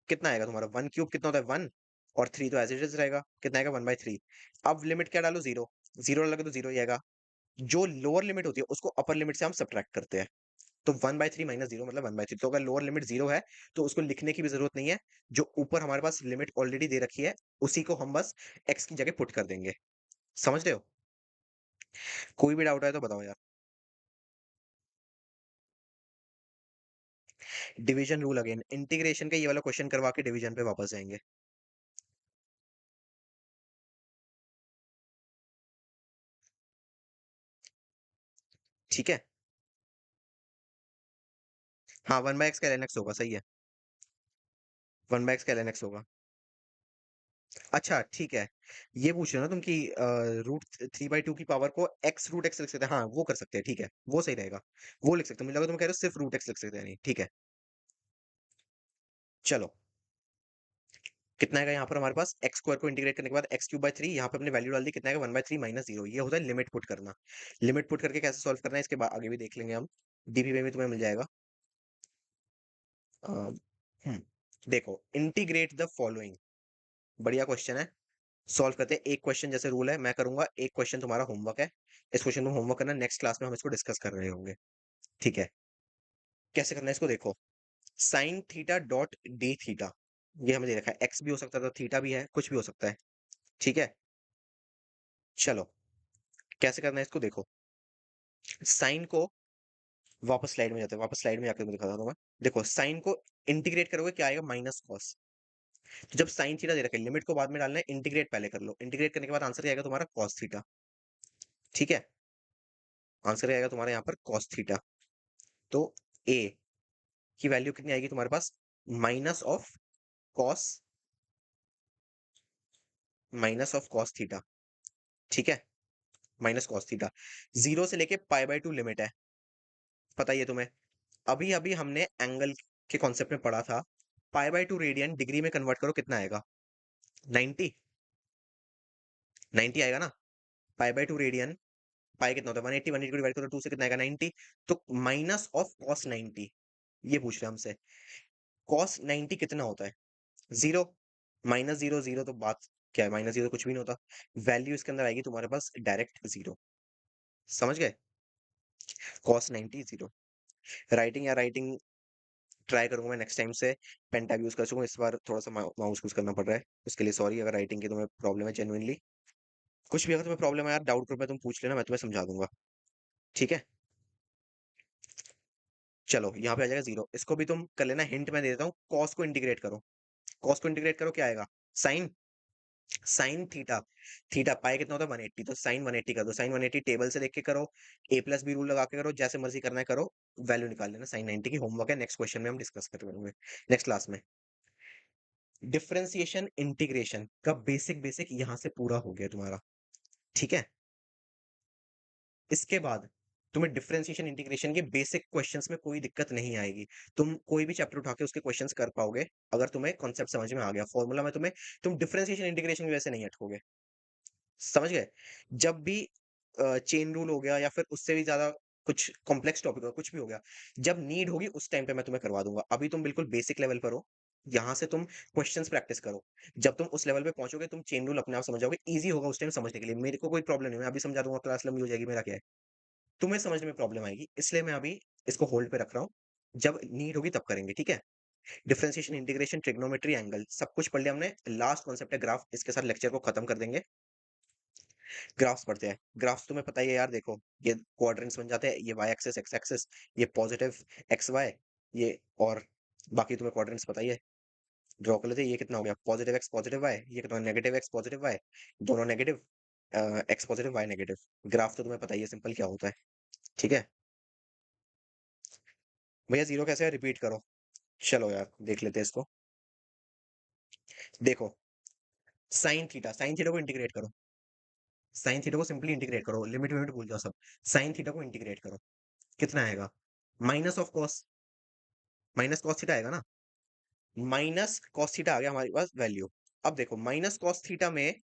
कितना आएगा तुम्हारा? 1³ कितना होता है? 1, और 3 तो एज इट इज रहेगा, कितना आएगा? 1/3। अब लिमिट क्या डालो? 0, 0 लगे तो 0 ही आएगा। जो लोअर लिमिट होती है उसको अपर लिमिट से हम सब्ट्रैक्ट करते हैं। तो 1/3 माइनस 0 मतलब 1/3। तो अगर लोअर लिमिट 0 है तो उसको लिखने की भी जरूरत नहीं है, जो ऊपर हमारे पास लिमिट ऑलरेडी दे रखी है उसी को हम बस x की जगह पुट कर देंगे। समझ रहे हो? कोई भी डाउट है तो बताओ यार। डिवीजन रूल अगेन, इंटीग्रेशन का ये वाला क्वेश्चन करवा के डिवीजन पे वापस जाएंगे। ठीक है, हाँ 1/x का ln x होगा, सही है। 1/x का ln x होगा। अच्छा ठीक है, ये पूछ रहे हो ना तुम कि √3/2 की पावर को x√x लिख सकते हैं? हाँ वो कर सकते हैं, ठीक है, वो सही रहेगा। वो लिख सकते हैं, मुझे लगा तुम कह रहे हो सिर्फ √x लिख सकते हैं। नहीं, ठीक है। चलो, कितना आएगा यहाँ पर हमारे पास? एक्स स्क्वायर को इंटीग्रेट करने के बाद x³/3, यहाँ पे अपने वैल्यू डाल दी, कितना आएगा? 1/3 माइनस 0। ये होता है लिमिट पुट करना। लिमिट पुट करके कैसे सॉल्व करना है इसके बाद आगे भी देख लेंगे हम, डीपीपी में तुम्हें मिल जाएगा। अ, देखो, इंटीग्रेट द फॉलोइंग, बढ़िया क्वेश्चन है। सॉल्व करते हैं। एक क्वेश्चन जैसे रूल है मैं करूंगा, एक क्वेश्चन तुम्हारा होमवर्क है। इस क्वेश्चन में होमवर्क करना, नेक्स्ट क्लास में हम इसको डिस्कस कर रहे होंगे। ठीक है, कैसे करना है इसको देखो। Sine theta dot D theta, ये हमें दे रखा है, एक्स भी हो सकता था, थीटा भी है, कुछ भी हो सकता है। ठीक है, चलो कैसे करना है इसको देखो। साइन को, वापस स्लाइड में जाते हैं, वापस स्लाइड में जाकर मैं दिखाता हूँ मैं। देखो साइन को इंटीग्रेट करोगे क्या आएगा? Minus cos. तो जब साइन थीटा दे रखा है, लिमिट को बाद में डालना है, इंटीग्रेट पहले कर लो। इंटीग्रेट करने के बाद आंसर क्या आएगा तुम्हारा? Cos theta. ठीक है, आंसर आएगा तुम्हारा यहाँ पर कॉस थीटा। तो ए की वैल्यू कितनी आएगी तुम्हारे पास? Minus of cos, minus of cos theta. ठीक है, माइनस कॉस थीटा। 0 से लेके π/2 लिमिट है, पता ही है तुम्हें। अभी अभी हमने एंगल के कॉन्सेप्ट में पढ़ा था, π/2 रेडियन डिग्री में कन्वर्ट करो, कितना आएगा? 90, 90 आएगा ना। π/2 रेडियन, पाई कितना होता है? 180, 180 को डिवाइड करो 2 से, कितना आएगा? 90। तो माइनस ऑफ कॉस 90, ये पूछ रहे हैं हमसे। कॉस 90 कितना होता है? 0। माइनस 0, 0 तो बात क्या है, माइनस 0 कुछ भी नहीं होता। वैल्यू इसके अंदर आएगी तुम्हारे पास डायरेक्ट 0। समझ गए? कॉस 90 0। राइटिंग या राइटिंग ट्राई करूंगा मैं नेक्स्ट टाइम से, पेन टैब यूज कर चुका हूँ, इस बार थोड़ा सा माउस यूज करना पड़ रहा है, उसके लिए सॉरी। अगर राइटिंग की तुम्हें प्रॉब्लम है जेन्युइनली, कुछ भी अगर तुम्हें प्रॉब्लम है यार, डाउट ग्रुप में तुम पूछ लेना, मैं तुम्हें समझा दूंगा। ठीक है, चलो यहाँ पे आ जाएगा 0। इसको भी तुम कर लेना, हिंट मैं दे देता हूँ। कॉस को इंटीग्रेट करो, कॉस को इंटीग्रेट करो, क्या आएगा? Sine, sine theta, theta pi कितना होता है? 180, तो साइन 180 कर दो। साइन 180 टेबल से देख के करो, A+B रूल लगा के करो, जैसे मर्जी करना है करो, वैल्यू निकाल लेना। साइन 90 की होमवर्क है, नेक्स्ट क्वेश्चन में हम डिस्कस करेंगे नेक्स्ट क्लास में। डिफरेंशिएशन इंटीग्रेशन का बेसिक बेसिक यहां से पूरा हो गया तुम्हारा। ठीक है, इसके बाद तुम्हें डिफरेंशिएशन इंटीग्रेशन के बेसिक क्वेश्चंस में कोई दिक्कत नहीं आएगी। तुम कोई भी चैप्टर उठा के उसके क्वेश्चंस कर पाओगे, अगर तुम्हें कॉन्सेप्ट समझ में आ गया, फॉर्मूला में तुम्हें, तुम डिफरेंशिएशन इंटीग्रेशन की वजह से नहीं अटकोगे। समझ गए? जब भी चेन रूल हो गया या फिर उससे भी ज़्यादा कुछ कॉम्प्लेक्स टॉपिक हो, कुछ भी हो गया। जब नीड होगी उस टाइम पे मैं तुम्हें करवा दूँगा। अभी तुम बिल्कुल बेसिक लेवल पर हो, यहाँ से तुम क्वेश्चन्स प्रैक्टिस करो। जब तुम उस लेवल पे पहुँचोगे तुम चेन रूल अपने आप समझ जाओगे, ईज़ी होगा उस टाइम समझने के लिए। मेरे को कोई प्रॉब्लम नहीं है, मैं अभी समझा दूँगा, क्लास लंबी हो जाएगी, मेरा क्या है। तुम्हें समझने में प्रॉब्लम आएगी, इसलिए मैं अभी इसको होल्ड पे रख रहा हूँ। जब नीड होगी तब करेंगे, ठीक है? डिफरेंशिएशन, इंटीग्रेशन, ट्रिग्नोमेट्री, एंगल सब कुछ पढ़ लिया हमने। लास्ट कॉन्सेप्ट है ग्राफ, इसके साथ लेक्चर को खत्म कर देंगे। ग्राफ्स पढ़ते हैं। ग्राफ्स तुम्हें पता ही है यार, देखो ये क्वाड्रेंट्स बन जाते हैं, ये वाई एक्सिस, एक्स एक्सिस, ये पॉजिटिव एक्स वाई, ये और बाकी तुम्हें क्वाड्रेंट्स पता ही है। ड्रॉ कर लेते हैं, ये कितना हो गया पॉजिटिव एक्स पॉजिटिव वाई, ये कितना नेगेटिव एक्स पॉजिटिव वाई, दोनों negative, x positive y negative. Graph तो तुम्हें पता ही है सिंपल क्या होता है, ठीक है? भैया जीरो कैसे है, रिपीट करो। चलो यार देख लेते हैं इसको। देखो साइन थीटा को इंटीग्रेट करो, साइन थीटा को सिंपली इंटीग्रेट करो, लिमिट विमिट भूल जाओ सब। साइन थीटा को इंटीग्रेट करो, कितना आएगा? Minus of cos, minus cos theta आएगा ना। माइनस कॉस थीटा आ गया हमारे पास वैल्यू। अब देखो माइनस कॉस थीटा में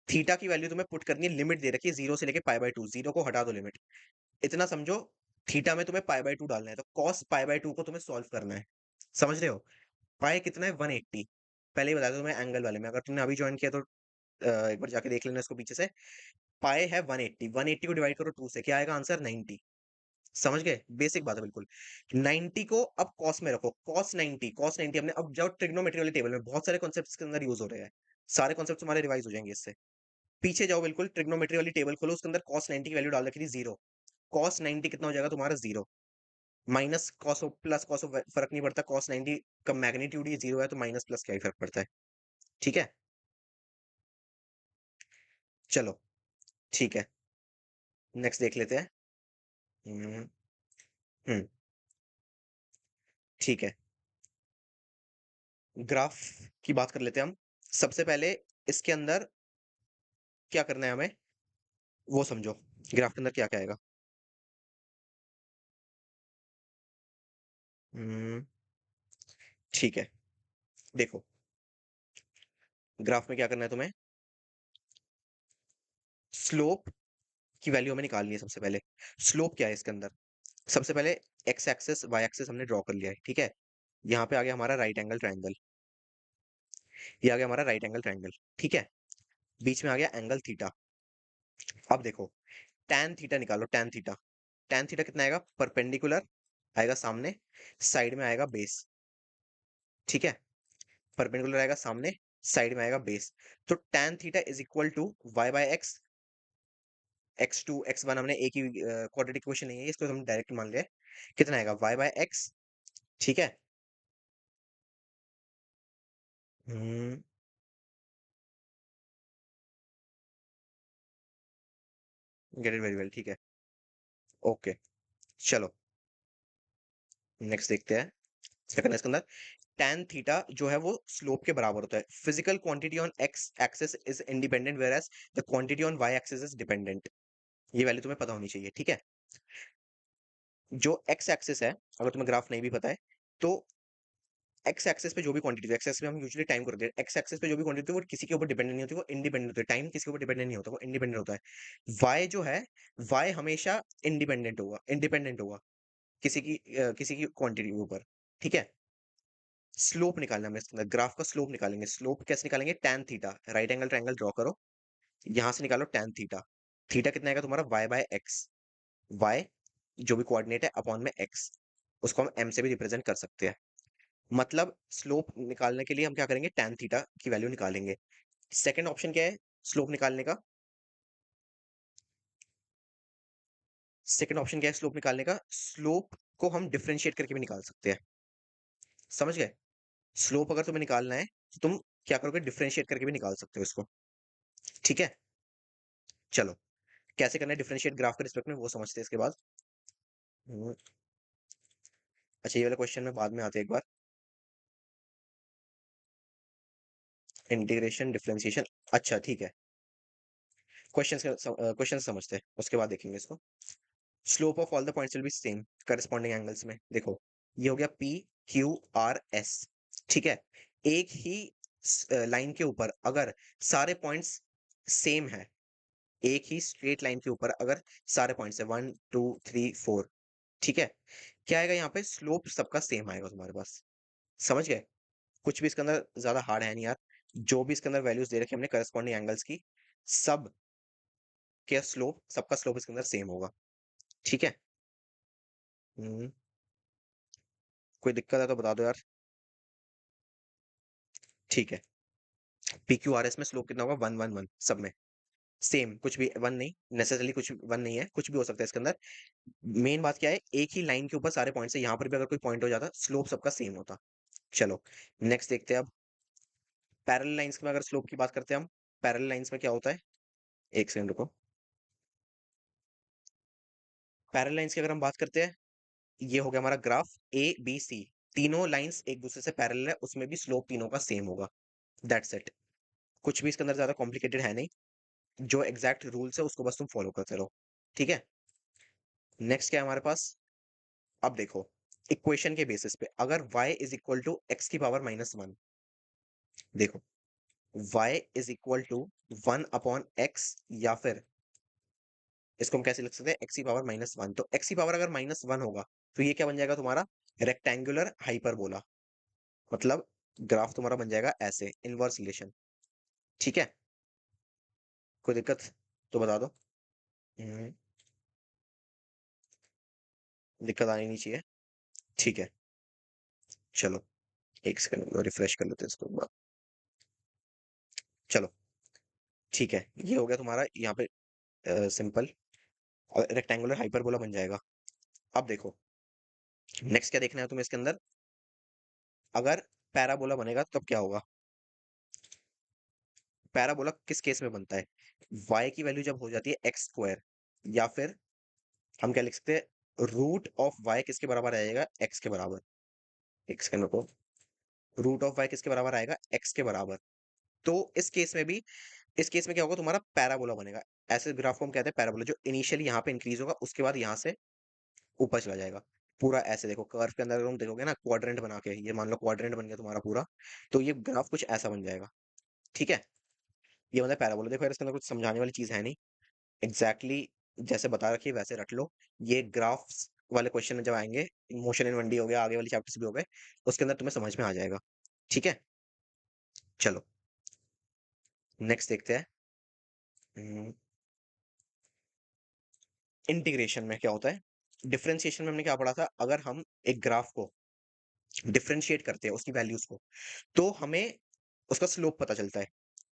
थीटा की वैल्यू तुम्हें पुट करनी है, लिमिट दे रखी है 0 से लेके पाई बाय 2, 0 को हटा दो लिमिट। इतना समझो, थीटा में तुम्हें पाई बाय 2 डालना है, तो कॉस पाई बाय 2 को तुम्हें सॉल्व करना है। समझ रहे हो? पाई कितना है 180। पहले ही बताया था तुम्हें एंगल वाले में, अगर तुमने अभी ज्वाइन किया तो एक बार जाके देख लेना इसको पीछे से। पाई है 180, 180 को डिवाइड करो 2 से, क्या आएगा आंसर? 90। समझ गए? बेसिक बात है बिल्कुल। 90 को अब कॉस में रखो, कॉस 90, कॉस 90 हमने अब जाओ ट्रिग्नोमेट्री वाले टेबल में, बहुत सारे कॉन्सेप्ट्स के अंदर यूज हो रहे हैं। सारे कॉन्सेप्ट्स तुम्हारे रिवाइज हो जाएंगे इससे। पीछे जाओ बिल्कुल, ट्रिग्नोमेट्री वाली टेबल खोलो, उसके अंदर cos 90 की वैल्यू डाल रखी थी 0। cos 90 कितना हो जाएगा तुम्हारा? 0। माइनस कॉस प्लस कॉस फर्क नहीं पड़ता, cos 90 का मैग्नीट्यूड ही 0 है, तो माइनस प्लस क्या ही फर्क पड़ता है, ठीक है? चलो ठीक है, नेक्स्ट देख लेते हैं। हम्म हम्म, ठीक है, ग्राफ की बात कर लेते हैं हम। सबसे पहले इसके अंदर क्या करना है हमें, वो समझो। ग्राफ के अंदर क्या क्या आएगा। हम्म, ठीक है, देखो ग्राफ में क्या करना है तुम्हें, स्लोप की वैल्यू हमें निकालनी है सबसे पहले। स्लोप क्या है इसके अंदर? सबसे पहले एक्स एक्सेस वाई एक्सेस हमने ड्रॉ कर लिया है, ठीक है? यहाँ पे आ गया हमारा राइट एंगल ट्रायंगल, ये आ गया हमारा राइट एंगल ट्रायंगल, ठीक है? बीच में आ गया एंगल थीटा। अब देखो tan थीटा निकालो, tan थीटा। tan थीटा कितना आएगा? परपेंडिकुलर आएगा सामने, साइड में आएगा बेस, ठीक है? परपेंडिकुलर आएगा सामने, साइड में आएगा बेस। तो tan theta is equal to y by x, x2 x1 हमने एक ही क्वाड्रेटिक इक्वेशन नहीं है इसको हम डायरेक्ट मान लिया है। कितना आएगा? y बाय एक्स, ठीक है? हम्म, गेट इट वेरी वेल, ठीक है, ओके। चलो नेक्स्ट देखते हैं क्या करना है इसके अंदर। tan थीटा जो है वो स्लोप के बराबर होता है। Physical quantity on x axis is independent whereas the quantity on y axis is dependent. ये वैल्यू तुम्हें पता होनी चाहिए, ठीक है? जो x एक्सिस है, अगर तुम्हें ग्राफ नहीं भी पता है तो एक्स एक्सेस पे जो भी क्वांटिटी, एक्स एक्सेस पे हम यूजुअली टाइम करते हैं, एक्स एक्सेस पे जो भी क्वांटिटी वो किसी के ऊपर डिपेंडेंट नहीं होती, वो इंडिपेंडेंट होती है। टाइम किसी के ऊपर डिपेंडेंट नहीं होता, वो इंडिपेंडेंट होता है। वाई जो है, वाई हमेशा इंडिपेंडेंट होगा किसी की क्वांटिटी के ऊपर, ठीक है? स्लोप निकालना है हमें इसके अंदर, ग्राफ का स्लोप निकालेंगे। स्लोप कैसे निकालेंगे? tan theta, right angle triangle draw करो, यहां से निकालो tan थीटा। थीटा कितना आएगा तुम्हारा? y बाय एक्स, y जो भी कोऑर्डिनेट है अपॉन में x, उसको हम m से भी रिप्रेजेंट कर सकते हैं। मतलब स्लोप निकालने के लिए हम क्या करेंगे? tan थीटा की वैल्यू निकालेंगे। सेकंड ऑप्शन क्या है स्लोप निकालने का? सेकंड ऑप्शन क्या है स्लोप निकालने का? स्लोप को हम डिफरेंशिएट करके भी निकाल सकते हैं। समझ गए? स्लोप अगर तुम्हें निकालना है तो तुम क्या करोगे? डिफरेंशिएट करके भी निकाल सकते हो इसको, ठीक है? चलो कैसे करना है डिफरेंशिएट ग्राफ के रिस्पेक्ट में वो समझते हैं इसके बाद। हम्म, अच्छा ये वाला क्वेश्चन में बाद में आते हैं एक बार। इंटीग्रेशन डिफरेंशिएशन, अच्छा ठीक है, क्वेश्चन समझते हैं उसके बाद देखेंगे इसको। Slope of all the points will be same corresponding angles में। देखो ये हो गया पी क्यू आर एस, ठीक है? एक ही लाइन के ऊपर अगर सारे पॉइंट्स सेम है, एक ही स्ट्रेट लाइन के ऊपर अगर सारे पॉइंट्स है 1 2 3 4, ठीक है, क्या आएगा यहाँ पे, स्लोप सबका सेम आएगा तुम्हारे पास। समझ गए? कुछ भी इसके अंदर ज्यादा हार्ड है नहीं यार। जो भी इसके अंदर वैल्यूज दे रखी है हमने करस्पॉन्डिंग एंगल्स की, सब के स्लोप, सबका स्लोप इसके अंदर सेम होगा। ठीक है। हम्म, कोई दिक्कत है तो बता दो यार। ठीक है। पी क्यू आर एस में स्लोप कितना होगा, 1 1 1 सब में सेम, कुछ भी वन नहीं, नेसेसरली कुछ वन नहीं है, कुछ भी हो सकता है इसके अंदर। मेन बात क्या है, एक ही लाइन के ऊपर सारे पॉइंट्स है, यहाँ पर भी अगर कोई पॉइंट हो जाता स्लोप सबका सेम होता। चलो नेक्स्ट देखते हैं अब। पैरेलल लाइंस में अगर स्लोप की बात करते हैं हम, पैरेलल लाइंस में क्या होता है, एक सेकंड रुको। पैरेलल लाइंस की अगर हम बात करते हैं, ये हो गया हमारा ग्राफ ए बी सी, तीनों लाइंस एक दूसरे से पैरेलल है, उसमें भी स्लोप तीनों का सेम होगा। That's it. कुछ भी इसके अंदर ज्यादा कॉम्प्लिकेटेड है नहीं, जो एग्जैक्ट रूल्स है उसको बस तुम फॉलो करते रहो। ठीक है। नेक्स्ट क्या है हमारे पास, अब देखो, इक्वेशन के बेसिस पे अगर y is equal to x की पावर -1, देखो y is equal to 1/x, या फिर इसको हम कैसे लिख सकते हैं, एक्स की पावर -1, तो एक्स की पावर अगर -1 होगा तो ये क्या बन जाएगा तुम्हारा, रेक्टेंगुलर हाइपरबोला। मतलब ग्राफ तुम्हारा बन जाएगा ऐसे, इनवर्स रिलेशन। ठीक है। कोई दिक्कत तो बता दो। हम्म, दिक्कत आनी नहीं चाहिए। ठीक है। चलो एक सेकंड रिफ्रेश कर लेते हैं इसको एक बार। चलो ठीक है, ये हो गया तुम्हारा यहाँ पे सिंपल रेक्टेंगुलर हाइपरबोला बन जाएगा। अब देखो नेक्स्ट क्या देखना है तुम्हें इसके अंदर, अगर पैराबोला बनेगा तब क्या होगा। पैराबोला किस केस में बनता है, y की वैल्यू जब हो जाती है एक्स स्क्वायर, या फिर हम क्या लिख सकते हैं, रूट ऑफ y किसके बराबर आएगा, एक्स के बराबर। एक सेकंड रुको, रूट ऑफ y किसके बराबर आएगा, एक्स के बराबर। तो इस केस में भी, इस केस में क्या होगा तुम्हारा, पैराबोला बनेगा। ऐसे ग्राफ को हम कहते हैं पैराबोला, जो इनिशियली यहाँ पे इंक्रीज होगा, उसके बाद यहाँ से ऊपर चला जाएगा। पूरा ऐसे देखो कर्व के अंदर अगर तुम देखोगे ना, क्वाड्रेंट बना के, ये मान लो क्वाड्रेंट बन गया तुम्हारा पूरा, तो ये ग्राफ कुछ ऐसा बन जाएगा। ठीक है। ये मतलब पैराबोला, देखो यार इसके अंदर कुछ समझाने वाली चीज है नहीं, एग्जैक्टली exactly जैसे बता रखी है वैसे रट लो। ये ग्राफ्स वाले क्वेश्चन में जब आएंगे, मोशन इन 1D हो गया, आगे वाले चैप्टर्स भी हो गए, उसके अंदर तुम्हें समझ में आ जाएगा। ठीक है। चलो नेक्स्ट देखते हैं। इंटीग्रेशन में क्या होता है, डिफरेंशिएशन में हमने क्या पढ़ा था, अगर हम एक ग्राफ को डिफरेंशिएट करते हैं उसकी वैल्यूज को, तो हमें उसका स्लोप पता चलता है।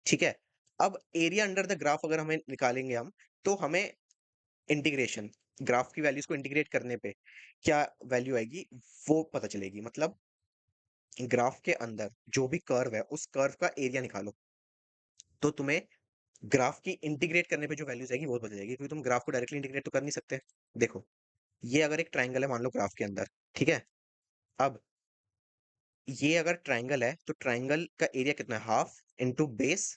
ठीक है। अब एरिया अंडर द ग्राफ अगर हमें निकालेंगे हम, तो हमें इंटीग्रेशन, ग्राफ की वैल्यूज को इंटीग्रेट करने पे क्या वैल्यू आएगी, वो पता चलेगी। मतलब ग्राफ के अंदर जो भी कर्व है, उस कर्व का एरिया निकालो, तो तुम्हें ग्राफ की इंटीग्रेट करने पे जो वैल्यूज आएगी वो पता चलेगी, क्योंकि तुम ग्राफ को डायरेक्टली इंटीग्रेट तो कर नहीं सकते। देखो ये अगर एक ट्राइंगल है मान लो ग्राफ के अंदर, ठीक है, अब ये अगर ट्राइंगल है तो ट्राइंगल का एरिया कितना है, half into base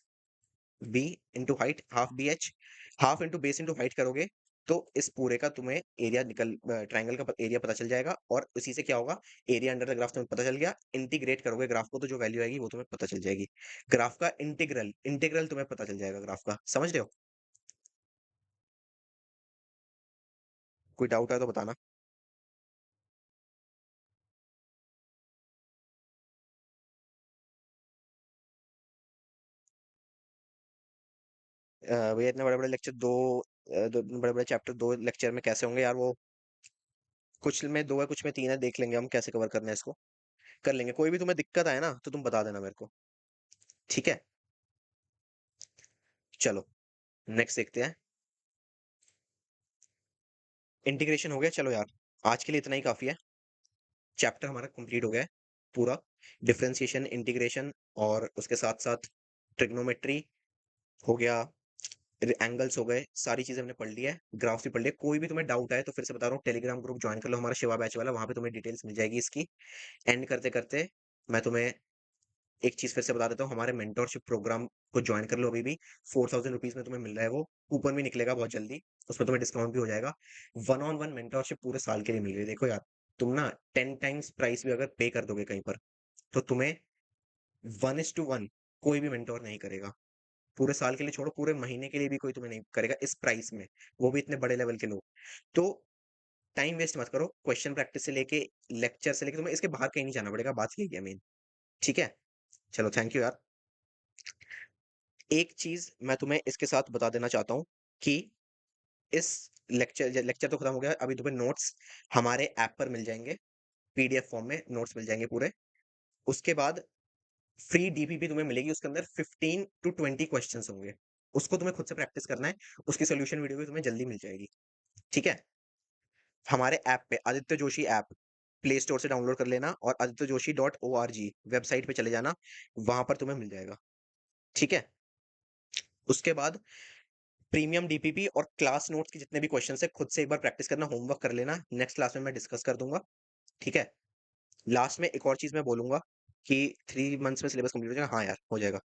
b into height, half b h, half into base into height करोगे, तो इस पूरे का तुम्हें एरिया निकल, ट्राइंगल का एरिया पता चल जाएगा, और उसी से क्या होगा, एरिया अंडर द ग्राफ तुम्हें पता चल गया। इंटीग्रेट करोगे ग्राफ को तो जो वैल्यू आएगी वो तुम्हें पता चल जाएगी। ग्राफ का इंटीग्रल, इंटीग्रल तुम्हें पता चल जाएगा ग्राफ का, समझ रहे हो। कोई डाउट है तो बताना। भैया इतने बड़े बड़े लेक्चर दो, दो बड़े बड़े चैप्टर दो लेक्चर में कैसे होंगे यार, वो कुछ में दो है कुछ में तीन है, देख लेंगे हम कैसे कवर करना है इसको, कर लेंगे। कोई भी तुम्हें दिक्कत आए ना तो तुम बता देना मेरे को। ठीक है। चलो नेक्स्ट देखते हैं। इंटीग्रेशन हो गया, चलो यार आज के लिए इतना ही काफी है। चैप्टर हमारा कंप्लीट हो गया है पूरा, डिफरेंशिएशन, इंटीग्रेशन, और उसके साथ साथ ट्रिग्नोमेट्री हो गया, एंगल्स हो गए, सारी चीजें हमने पढ़ ली है, ग्राफ भी पढ़ लिया। कोई भी तुम्हें डाउट आए तो फिर से बता रहा हूँ, टेलीग्राम ग्रुप ज्वाइन कर लो हमारा शिवा बैच वाला, वहां पे तुम्हें डिटेल्स मिल जाएगी इसकी। एंड करते करते मैं तुम्हें एक चीज फिर से बता देता हूँ, हमारे मेंटोरशिप प्रोग्राम को ज्वाइन कर लो अभी भी। 4000 रुपीज में तुम्हें मिल रहा है वो, कूपन भी निकलेगा बहुत जल्दी, उसमें तुम्हें डिस्काउंट भी हो जाएगा। 1-on-1 मेंटोरशिप पूरे साल के लिए मिल रही है। देखो यार, तुम ना 10 टाइम्स प्राइस भी अगर पे कर दोगे कहीं पर, तो तुम्हें 1:1 कोई भी मेंटोर नहीं करेगा। पूरे साल के लिए छोड़ो, पूरे महीने के लिए भी कोई तुम्हें नहीं करेगा इस प्राइस में, वो भी इतने बड़े लेवल के लोग। तो टाइम वेस्ट मत करो, क्वेश्चन प्रैक्टिस से लेके, लेक्चर से लेके तुम्हें इसके बाहर कहीं नहीं जाना पड़ेगा, बात यही है मेन। ठीक है? चलो थैंक यू यार। एक चीज़ मैं तुम्हें इसके साथ बता देना चाहता हूँ कि इस लेक्चर तो खत्म हो गया, अभी तुम्हें नोट्स हमारे ऐप पर मिल जाएँगे, पीडीएफ फॉर्म में नोट्स मिल जाएँगे पूरे। उसके बाद फ्री डीपीपी तुम्हें मिलेगी, उसके अंदर 15 टू 20 क्वेश्चंस होंगे। उसको तुम्हें खुद से प्रैक्टिस करना है, उसकी सॉल्यूशन वीडियो भी तुम्हें जल्दी मिल जाएगी। ठीक है? हमारे ऐप पे Aditya Joshi app play store से डाउनलोड कर लेना और adityajoshi.org वेबसाइट पे चले जाना, वहाँ पर तुम्हें मिल जाएगा। ठीक है? उसके बाद प्रीमियम डीपीपी और क्लास नोट्स के जितने भी क्वेश्चंस हैं, खुद से एक बार प्रैक्टिस करना, होमवर्क कर लेना, नेक्स्ट क्लास में मैं डिस्कस कर दूँगा। ठीक है? लास्ट में एक और चीज़ मैं बोलूँगा कि 3 मंथ्स में सिलेबस कंप्लीट हो जाएगा। हाँ यार, हो जाएगा।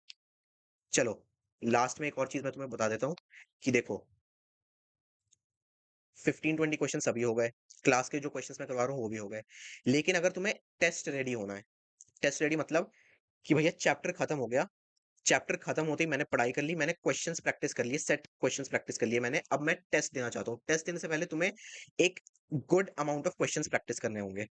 चलो, लास्ट में एक और चीज़ मैं तुम्हें बता देता हूँ कि देखो 15-20 क्वेश्चंस अभी हो गए, क्लास के जो क्वेश्चंस मैं करवा रहा हूँ वो भी हो गए। लेकिन अगर तुम्हें टेस्ट रेडी होना है, टेस्ट रेडी मतलब कि भैया चैप्टर खत्म हो गया, चैप्टर खत्म होते ही मैंने पढ़ाई कर ली, मैंने क्वेश्चंस प्रैक्टिस कर लिए, सेट क्वेश्चंस प्रैक्टिस कर लिए मैंने, अब मैं टेस्ट देना चाहता हूँ। टेस्ट देने से पहले तुम्हें एक good amount of questions practice करने होंगे।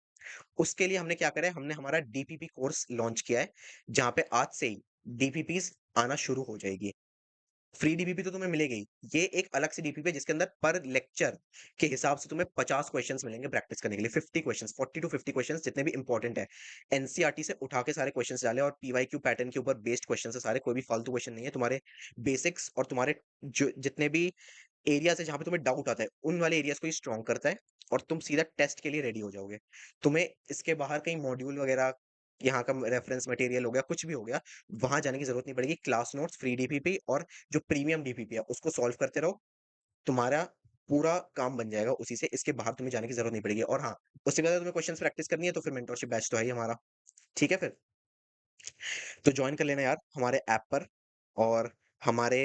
उसके लिए हमने क्या करा है, हमने हमारा डीपीपी कोर्स लॉन्च किया है, जहाँ पे आज से ही डीपीपीज़ आना शुरू हो जाएगी। फ्री डीपीपी तो तुम्हें मिलेगी ही। ये एक अलग से डीपीपी है जिसके अंदर पर लेक्चर के हिसाब से तुम्हें 50 क्वेश्चंस मिलेंगे प्रैक्टिस करने के लिए, 50 क्वेश्चंस, 40 टू 50 क्वेश्चंस जितने भी इंपॉर्टेंट है। एनसीईआरटी से उठा के सारे क्वेश्चंस डाले और पीवाईक्यू पैटर्न के ऊपर बेस्ड क्वेश्चंस है सारे, कोई भी फालतू क्वेश्चन नहीं है। तुम्हारे बेसिक्स और तुम्हारे जो जितने भी एरियाज़ है जहाँ पे तुम्हें डाउट आता है, उन वाले एरियाज़ को ये स्ट्रॉन्ग करता है और तुम सीधा टेस्ट के लिए रेडी हो जाओगे। तुम्हें इसके बाहर कहीं मॉड्यूल वगैरह, यहाँ का रेफरेंस मटेरियल हो गया, कुछ भी हो गया, वहाँ जाने की ज़रूरत नहीं पड़ेगी। क्लास नोट्स, फ्री डीपीपी और जो प्रीमियम डीपीपी है, उसको सॉल्व करते रहो। तुम्हारा पूरा काम बन जाएगा उसी से, इसके बाहर तुम्हें जाने की ज़रूरत नहीं पड़ेगी। और हाँ, उससे ज़्यादा तुम्हें क्वेश्चन्स प्रैक्टिस करनी है तो फिर मेंटरशिप बैच तो है ही हमारा। ठीक है फिर? तो जॉइन कर लेना यार हमारे ऐप पर और हमारे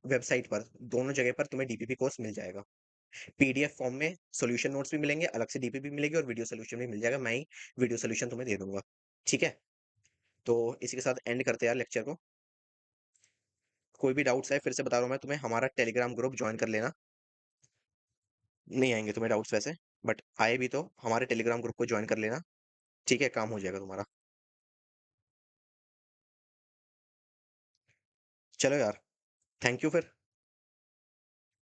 वेबसाइट पर, दोनों जगह पर तुम्हें डीपीपी कोर्स मिल जाएगा। पीडीएफ फॉर्म में सॉल्यूशन नोट्स भी मिलेंगे, अलग से डीपीपी मिलेगी और वीडियो सॉल्यूशन भी मिल जाएगा। मैं ही वीडियो सॉल्यूशन तुम्हें दे दूँगा। ठीक है? तो इसी के साथ एंड करते हैं यार लेक्चर को। कोई भी डाउट्स है फिर से बता रहा हूँ मैं तुम्हें, हमारा टेलीग्राम ग्रुप जॉइन कर लेना। नहीं आएँगे तुम्हें डाउट्स वैसे, बट आए भी तो हमारे टेलीग्राम ग्रुप को जॉइन कर लेना। ठीक है? काम हो जाएगा तुम्हारा। चलो यार, थैंक यू फिर।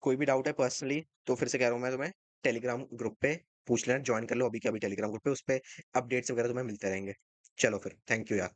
कोई भी डाउट है पर्सनली तो फिर से कह रहा हूँ मैं तुम्हें, टेलीग्राम ग्रुप पे पूछ लेना, जॉइन कर लो अभी के अभी टेलीग्राम ग्रुप पे, उस पे अपडेट्स वगैरह तुम्हें मिलते रहेंगे। चलो फिर, थैंक यू यार।